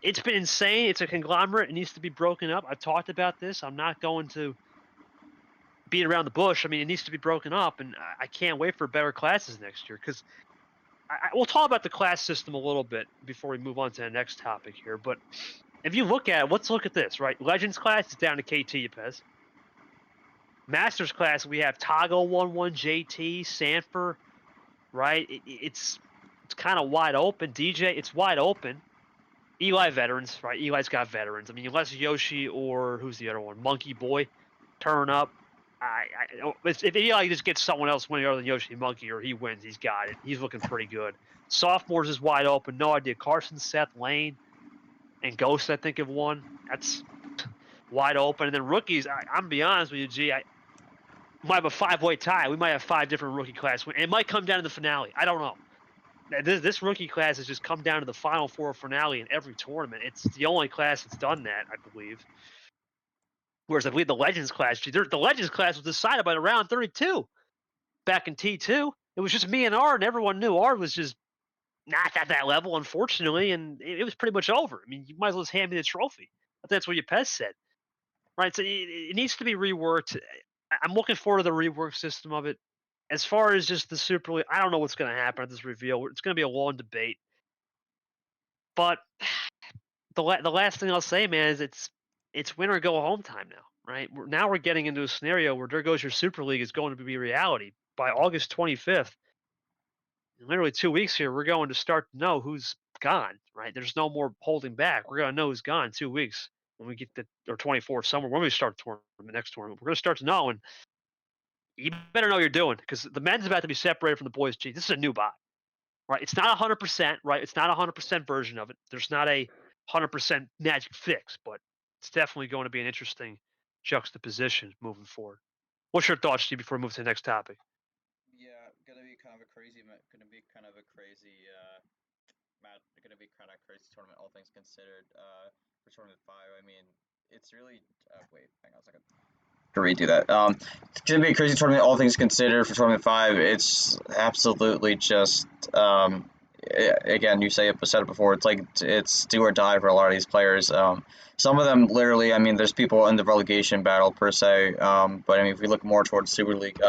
It's been insane. It's a conglomerate. It needs to be broken up. I've talked about this. I'm not going to beat around the bush. I mean, it needs to be broken up, and I can't wait for better classes next year because we'll talk about the class system a little bit before we move on to the next topic here. But if you look at it, let's look at this, right? Legends class is down to KT, Yepes. Masters class, we have Toggle 1-1, JT, Sanford, right? It's kind of wide open. DJ, it's wide open. Eli veterans, right? Eli's got veterans. I mean, unless Yoshi or who's the other one? Monkey Boy turn up. If Eli just gets someone else winning other than Yoshi Monkey or he wins, he's got it. He's looking pretty good. Sophomores is wide open. No idea. Carson, Seth, Lane, and Ghost, I think, have won. That's wide open. And then rookies, I'm going to be honest with you, G, might have a 5-way tie. We might have 5 different rookie class. It might come down to the finale. I don't know. This rookie class has just come down to the Final Four finale in every tournament. It's the only class that's done that, I believe. Whereas I believe the Legends class, the Legends class was decided by the round 32 back in T2. It was just me and Ard, and everyone knew Ard was just not at that level, unfortunately, and it was pretty much over. I mean, you might as well just hand me the trophy. I think that's what Yepes said. Right, so it needs to be reworked. I'm looking forward to the rework system of it. As far as just the Super League, I don't know what's going to happen at this reveal. It's going to be a long debate. But the last thing I'll say, man, is it's win or go home time now, right? Now we're getting into a scenario where there goes your Super League is going to be reality by August 25th. In literally 2 weeks here, we're going to start to know who's gone, right? There's no more holding back. We're going to know who's gone in 2 weeks when we get or 24 somewhere when we start the tournament, the next tournament. We're going to start to know, and you better know what you're doing because the men's about to be separated from the boys. Gee, this is a new bot, right? It's not 100%, right? It's not 100% version of it. There's not a 100% magic fix, but it's definitely going to be an interesting juxtaposition moving forward. What's your thoughts, Steve, before we move to the next topic? Yeah, gonna be kind of a crazy, gonna be kind of crazy tournament, all things considered. For tournament 5, I mean, it's really. Wait, hang on a second. To redo that. It's gonna be a crazy tournament, all things considered. For tournament 5, it's absolutely just. Again, you said it before. It's like it's do or die for a lot of these players. Some of them literally. I mean, there's people in the relegation battle per se. But I mean, if we look more towards Super League,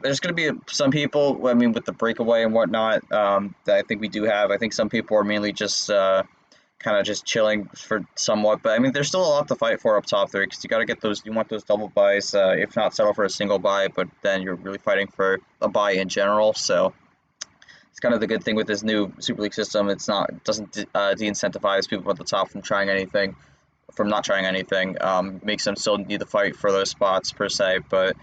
there's going to be some people. I mean, with the breakaway and whatnot, that I think we do have. I think some people are mainly just kind of just chilling for somewhat. But I mean, there's still a lot to fight for up top there because you got to get those. You want those double buys, if not settle for a single buy. But then you're really fighting for a buy in general. So it's kind of the good thing with this new Super League system. It doesn't de-incentivize people at the top from not trying anything. Makes them still need to fight for those spots per se, but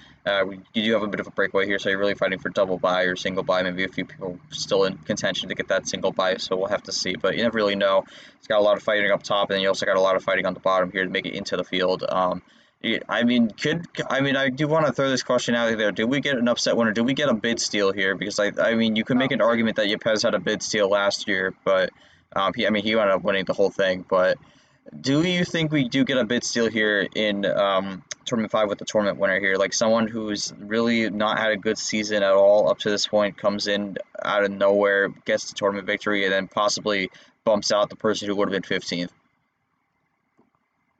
you do have a bit of a breakaway here, so you're really fighting for double buy or single buy. Maybe a few people still in contention to get that single buy, so we'll have to see. But you never really know. It's got a lot of fighting up top, and then you also got a lot of fighting on the bottom here to make it into the field. I mean, I do want to throw this question out there. Did we get an upset winner? Did we get a bid steal here? Because I mean, you could make an argument that Yepes had a bid steal last year, but he ended up winning the whole thing. But do you think we do get a bid steal here in tournament 5 with the tournament winner here? Like someone who's really not had a good season at all up to this point comes in out of nowhere, gets the tournament victory, and then possibly bumps out the person who would have been 15th.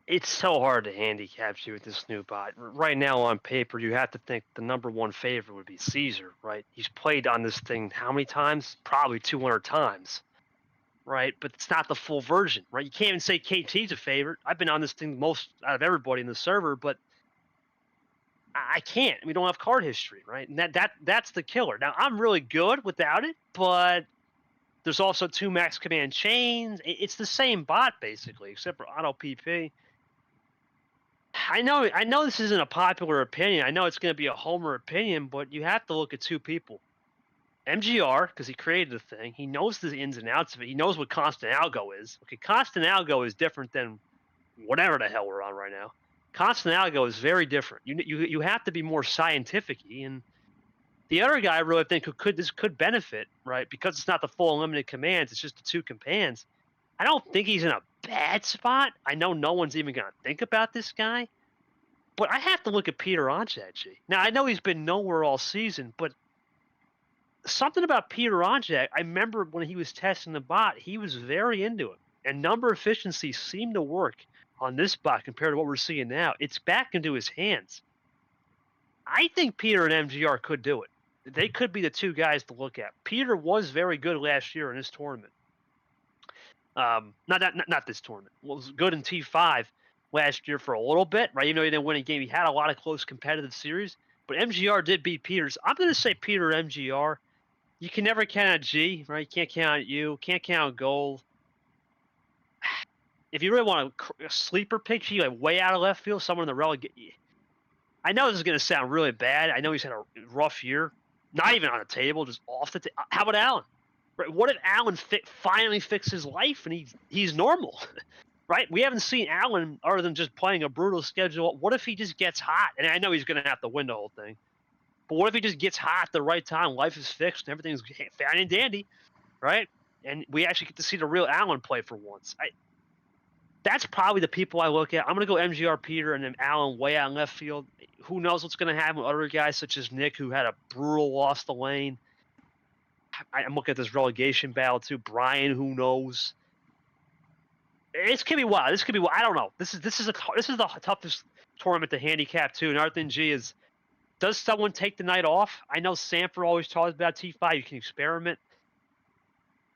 It's so hard to handicap you with this new bot. Right now, on paper, you have to think the number one favorite would be Caesar, right? He's played on this thing how many times? Probably 200 times, right? But it's not the full version, right? You can't even say KT's a favorite. I've been on this thing most out of everybody in the server, but I can't. We don't have card history, right? And that's the killer. Now, I'm really good without it, but there's also 2 max command chains. It's the same bot, basically, except for auto PP. I know this isn't a popular opinion. I know it's going to be a homer opinion, but you have to look at 2 people. MGR, because he created the thing. He knows the ins and outs of it. He knows what constant algo is. Okay, constant algo is different than whatever the hell we're on right now. Constant algo is very different. You have to be more scientific-y. And the other guy I really think this could benefit, right? Because it's not the full unlimited commands, it's just the 2 commands. I don't think he's in a bad spot. I know no one's even going to think about this guy, but I have to look at Peter Onjak. Now, I know he's been nowhere all season, but something about Peter Onjak, I remember when he was testing the bot, he was very into it. And number efficiency seemed to work on this bot compared to what we're seeing now. It's back into his hands. I think Peter and MGR could do it. They could be the two guys to look at. Peter was very good last year in this tournament. Not this tournament. Well, was good in T5 last year for a little bit, right? Even though he didn't win a game, he had a lot of close competitive series. But MGR did beat Peters. I'm going to say Peter MGR. You can never count on G, right? You can't count on you. Can't count on Gold. If you really want a sleeper pick, G, like way out of left field, someone in the relegation. I know this is going to sound really bad. I know he's had a rough year. Not even on the table, just off the table. How about Allen? Right? What if Allen finally fix his life and he's normal? Right? We haven't seen Allen other than just playing a brutal schedule. What if he just gets hot? And I know he's going to have to win the whole thing. But what if he just gets hot at the right time? Life is fixed and everything's fine and dandy, right? And we actually get to see the real Allen play for once. That's probably the people I look at. I'm going to go MGR Peter and then Allen way out in left field. Who knows what's going to happen with other guys such as Nick, who had a brutal loss to Lane. I'm looking at this relegation battle too. Brian, who knows? This could be wild. This could be wild. I don't know. This is the toughest tournament to handicap too. Another thing, G, is does someone take the night off? I know Sanford always talks about T5. You can experiment.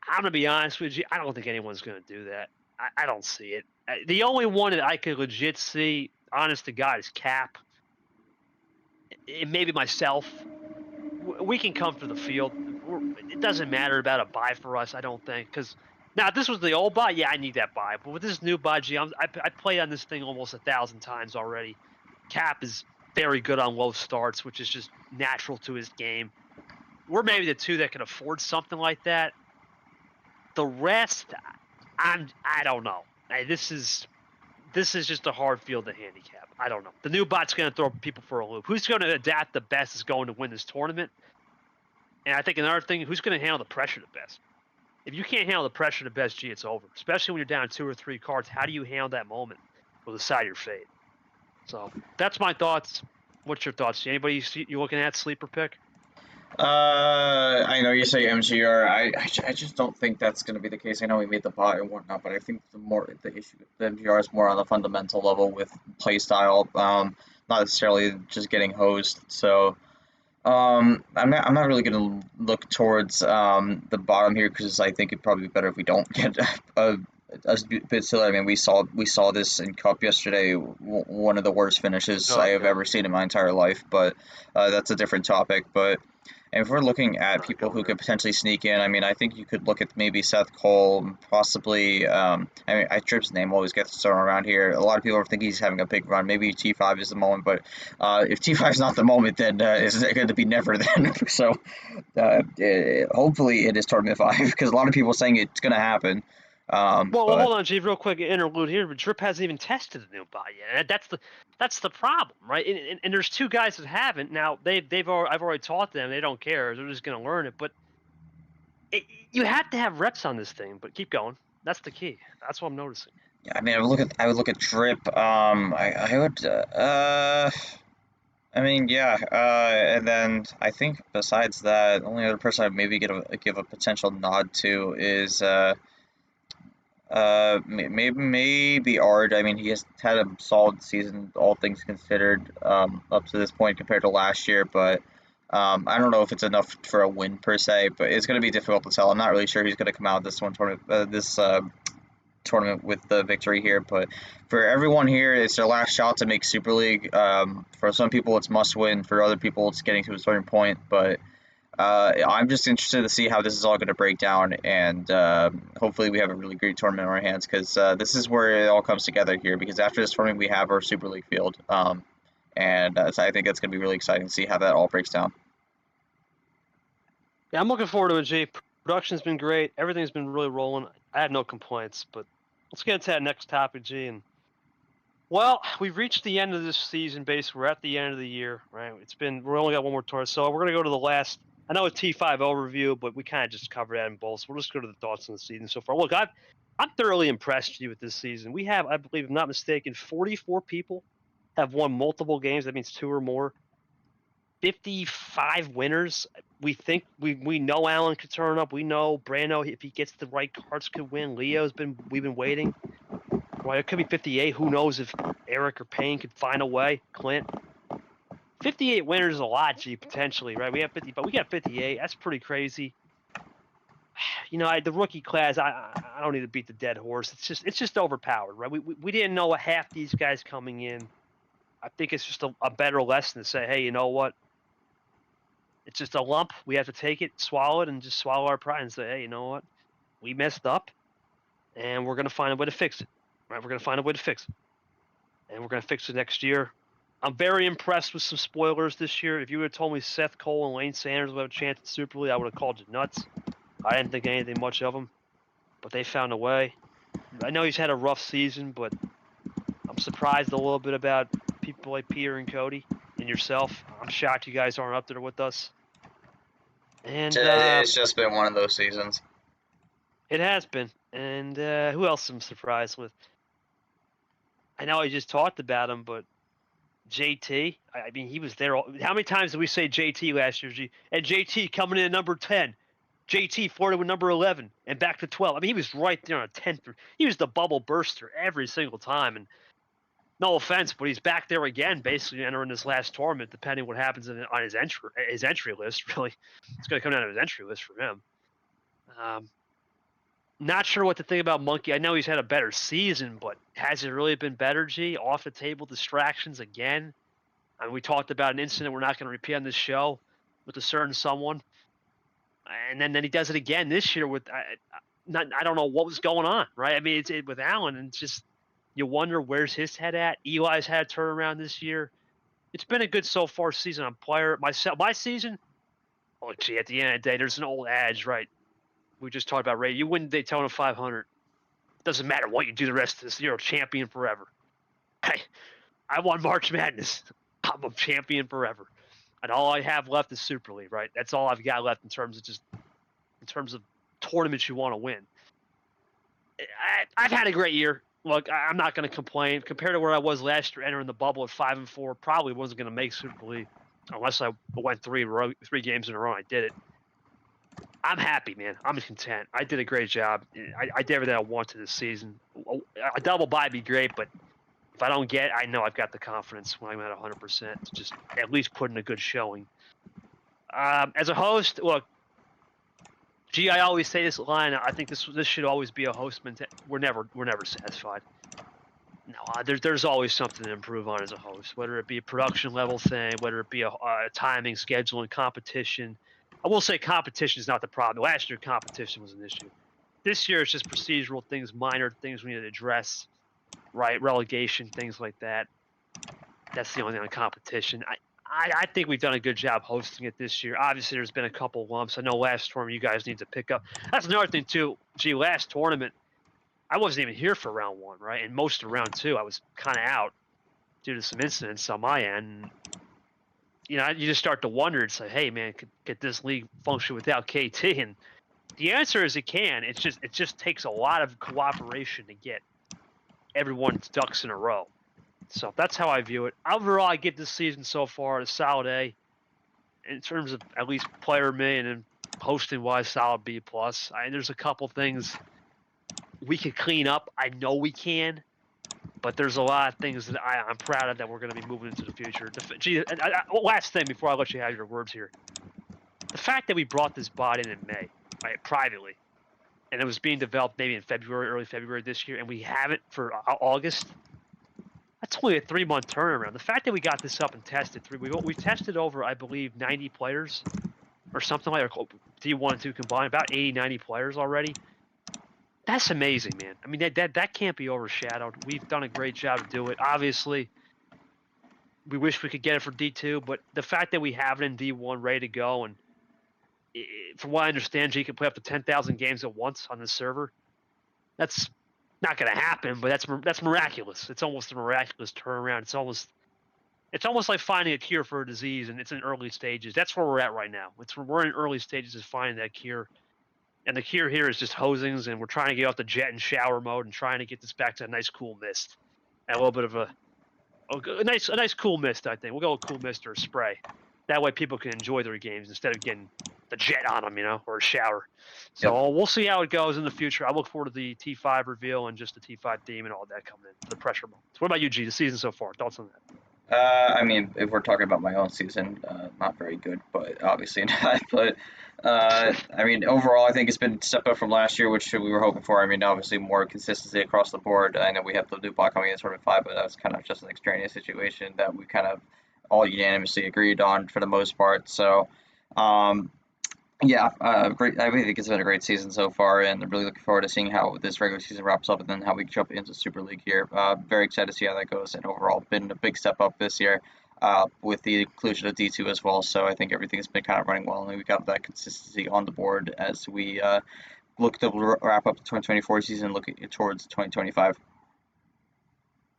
I'm gonna be honest with you. I don't think anyone's gonna do that. I don't see it. The only one that I could legit see, honest to God, is Cap. And maybe myself. We can come to the field. It doesn't matter about a buy for us, I don't think. Because now, if this was the old buy, yeah, I need that buy. But with this new buy, G, I played on this thing almost 1,000 times already. Cap is very good on low starts, which is just natural to his game. We're maybe the two that can afford something like that. The rest, I don't know. This is just a hard field to handicap. I don't know. The new bot's going to throw people for a loop. Who's going to adapt the best is going to win this tournament. And I think another thing, who's going to handle the pressure the best? If you can't handle the pressure the best, G, it's over. Especially when you're down 2 or 3 cards. How do you handle that moment? Will decide your fate. So that's my thoughts. What's your thoughts? Anybody you looking at sleeper pick? I know you say MGR. I just don't think that's going to be the case. I know we made the bot and whatnot, but I think the issue with the MGR is more on the fundamental level with playstyle, not necessarily just getting hosed. So I'm not really going to look towards the bottom here because I think it'd probably be better if we don't get a bit silly. I mean, we saw this in Cup yesterday, one of the worst finishes I have ever seen in my entire life. But that's a different topic. But if we're looking at people who could potentially sneak in, I mean, I think you could look at maybe Seth Cole, possibly. I mean, Tripp's name always gets thrown around here. A lot of people think he's having a big run. Maybe T5 is the moment, but if T5 is not the moment, then is it going to be never then? So hopefully it is tournament 5 because a lot of people are saying it's going to happen. Well, hold on, Chief, real quick interlude here. But Drip hasn't even tested the new buy yet. That's the problem, right? And there's 2 guys that haven't. Now I've already taught them. They don't care. They're just going to learn it. But you have to have reps on this thing. But keep going. That's the key. That's what I'm noticing. Yeah, I mean, I would look at Drip. I would. I mean, yeah, and then I think besides that, the only other person I'd maybe give a potential nod to is maybe Ard. I mean, he has had a solid season, all things considered, up to this point compared to last year. But I don't know if it's enough for a win per se. But it's going to be difficult to tell. I'm not really sure he's going to come out this one tournament with the victory here. But for everyone here, it's their last shot to make Super League. For some people, it's must win. For other people, it's getting to a certain point. But I'm just interested to see how this is all going to break down, and hopefully we have a really great tournament in our hands because this is where it all comes together here. Because after this tournament, we have our Super League field, and so I think it's going to be really exciting to see how that all breaks down. Yeah, I'm looking forward to it, G. Production's been great. Everything's been really rolling. I have no complaints. But let's get into that next topic, G. And well, we've reached the end of this season. Basically, we're at the end of the year, right? We're only got one more tour, so we're gonna go to the last. I know a T5 overview, but we kind of just covered that in both. So we'll just go to the thoughts on the season so far. Look, I'm thoroughly impressed with this season. We have, I believe, if I'm not mistaken, 44 people have won multiple games. That means 2 or more. 55 winners. We think we know Allen could turn up. We know Brando, if he gets the right cards, could win. We've been waiting. Right, it could be 58. Who knows if Eric or Payne could find a way. Clint. 58 winners is a lot, G, potentially, right? We have 50, but we got 58. That's pretty crazy. The rookie class. I don't need to beat the dead horse. It's just overpowered, right? We didn't know half these guys coming in. I think it's just a better lesson to say, hey, you know what? It's just a lump. We have to take it, swallow it, and just swallow our pride and say, hey, you know what? We messed up, and we're gonna find a way to fix it. Right? We're gonna find a way to fix it, and we're gonna fix it next year. I'm very impressed with some spoilers this year. If you would have told me Seth Cole and Lane Sanders would have a chance at Super League, I would have called you nuts. I didn't think anything much of them, but they found a way. I know he's had a rough season, but I'm surprised a little bit about people like Peter and Cody and yourself. I'm shocked you guys aren't up there with us. And It's just been one of those seasons. it has been. And who else I'm surprised with? I know I just talked about him, but JT. I mean, he was there. How many times did we say JT last year? And JT coming in at number 10. JT Florida with number 11 and back to 12. I mean, he was right there on 10th. He was the bubble burster every single time. And no offense, but he's back there again, basically entering this last tournament, depending what happens on his entry list. Really, it's going to come down to his entry list for him. Not sure what to think about Monkey. I know he's had a better season, but has it really been better, G? Off the table distractions again. I mean, we talked about an incident we're not going to repeat on this show with a certain someone, and then he does it again this year with I don't know what was going on, right? I mean, it's with Allen, and it's just you wonder where's his head at. Eli's had a turnaround this year. It's been a good so far season on player. My season. Oh, gee, at the end of the day, there's an old adage, right? We just talked about Ray. You win Daytona 500. Doesn't matter what you do the rest of this year, champion forever. I won March Madness. I'm a champion forever. And all I have left is Super League, right? That's all I've got left in terms of tournaments you want to win. I've had a great year. Look, I'm not going to complain. Compared to where I was last year, entering the bubble at 5-4, probably wasn't going to make Super League unless I went three games in a row. And I did it. I'm happy, man. I'm content. I did a great job. I did everything I wanted this season. A double bye would be great, but if I don't get it, I know I've got the confidence when I'm at 100% to just at least put in a good showing. As a host, look, Gee, I always say this line. I think this should always be a host mentality. We're never satisfied. No, there's always something to improve on as a host, whether it be a production level thing, whether it be a timing, scheduling, competition. I will say competition is not the problem. Last year, competition was an issue. This year, it's just procedural things, minor things we need to address, right? Relegation, things like that. That's the only thing on competition. I think we've done a good job hosting it this year. Obviously, there's been a couple lumps. I know last tournament you guys need to pick up. That's another thing too. Gee, last tournament I wasn't even here for round one, right? And most of round two, I was kind of out due to some incidents on my end. You just start to wonder. It's like, hey, man, could this league function without KT? And the answer is it can. It just takes a lot of cooperation to get everyone's ducks in a row. So that's how I view it. Overall, I give this season so far a solid A. In terms of at least player me and then hosting wise, solid B plus. There's a couple things we could clean up. I know we can, but there's a lot of things that I'm proud of that we're going to be moving into the future. Last thing before I let you have your words here, the fact that we brought this bot in May, right, privately, and it was being developed maybe in February, early February this year, and we have it for August. That's only a 3-month turnaround. The fact that we got this up and tested we tested over, I believe, 90 players or something like that, D1 and 2 combined, about 80, 90 players already. That's amazing, man. I mean, that can't be overshadowed. We've done a great job to do it. Obviously, we wish we could get it for D2, but the fact that we have it in D1 ready to go, and from what I understand, you can play up to 10,000 games at once on the server. That's not going to happen, but that's miraculous. It's almost a miraculous turnaround. It's almost like finding a cure for a disease, and it's in early stages. That's where we're at right now. We're in early stages of finding that cure. And the cure here is just hosings, and we're trying to get off the jet and shower mode and trying to get this back to a nice cool mist and a little bit of a nice cool mist. I think we'll go with cool mist or a spray. That way, people can enjoy their games instead of getting the jet on them, or a shower. Yep. So we'll see how it goes in the future. I look forward to the T5 reveal and just the T5 theme and all that coming in for the pressure moments. What about you, G? The season so far? Thoughts on that? I mean, if we're talking about my own season, not very good, but obviously not. But I mean, overall, I think it's been a step up from last year, which we were hoping for. I mean, obviously more consistency across the board. I know we have the new block coming in Tournament 5, but that was kind of just an extraneous situation that we kind of all unanimously agreed on for the most part. So, um, yeah, great. I really think it's been a great season so far, and I'm really looking forward to seeing how this regular season wraps up, and then how we jump into Super League here. Very excited to see how that goes, and overall, been a big step up this year, with the inclusion of D2 as well. So I think everything's been kind of running well, and we got that consistency on the board as we look to wrap up the 2024 season, looking towards 2025.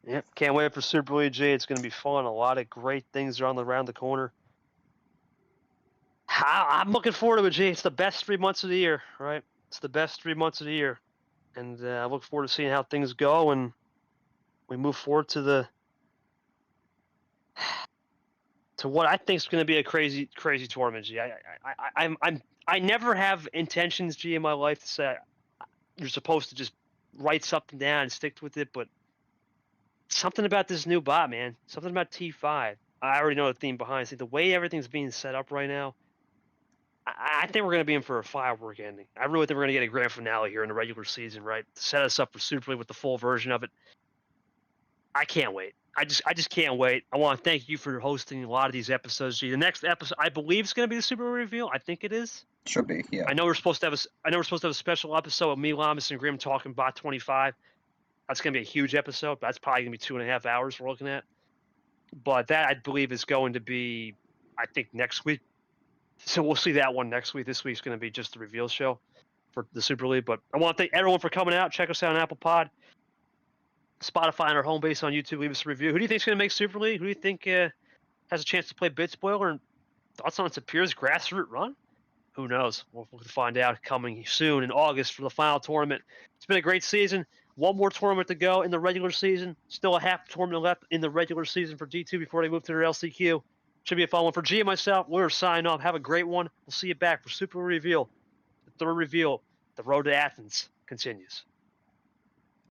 Yep, can't wait for Super League G. It's going to be fun. A lot of great things are around the corner. I'm looking forward to it, G. It's the best 3 months of the year, right? It's the best 3 months of the year, and I look forward to seeing how things go, and we move forward to what I think is going to be a crazy, crazy tournament, G. I never have intentions, G, in my life to say you're supposed to just write something down and stick with it, but something about this new bot, man. Something about T5. I already know the theme behind it. See, the way everything's being set up right now, I think we're going to be in for a firework ending. I really think we're going to get a grand finale here in the regular season, right? To set us up for Super League with the full version of it. I can't wait. I just can't wait. I want to thank you for hosting a lot of these episodes. G. The next episode, I believe, is going to be the Super League reveal. I think it is. Should be, yeah. I know we're supposed to have a special episode of me, Lamas, and Grim talking Bot 25. That's going to be a huge episode. That's probably going to be 2.5 hours we're looking at. But that, I believe, is going to be, I think, next week. So we'll see that one next week. This week's going to be just the reveal show for the Super League. But I want to thank everyone for coming out. Check us out on Apple Pod, Spotify, and our home base on YouTube. Leave us a review. Who do you think is going to make Super League? Who do you think has a chance to play Bit Spoiler? And thoughts on Sapir's grassroots run? Who knows? We'll find out coming soon in August for the final tournament. It's been a great season. One more tournament to go in the regular season. Still a half tournament left in the regular season for D2 before they move to their LCQ. Should be a fun one. For G and myself, we're signing off. Have a great one. We'll see you back for Super Reveal. The third reveal, the road to Athens, continues.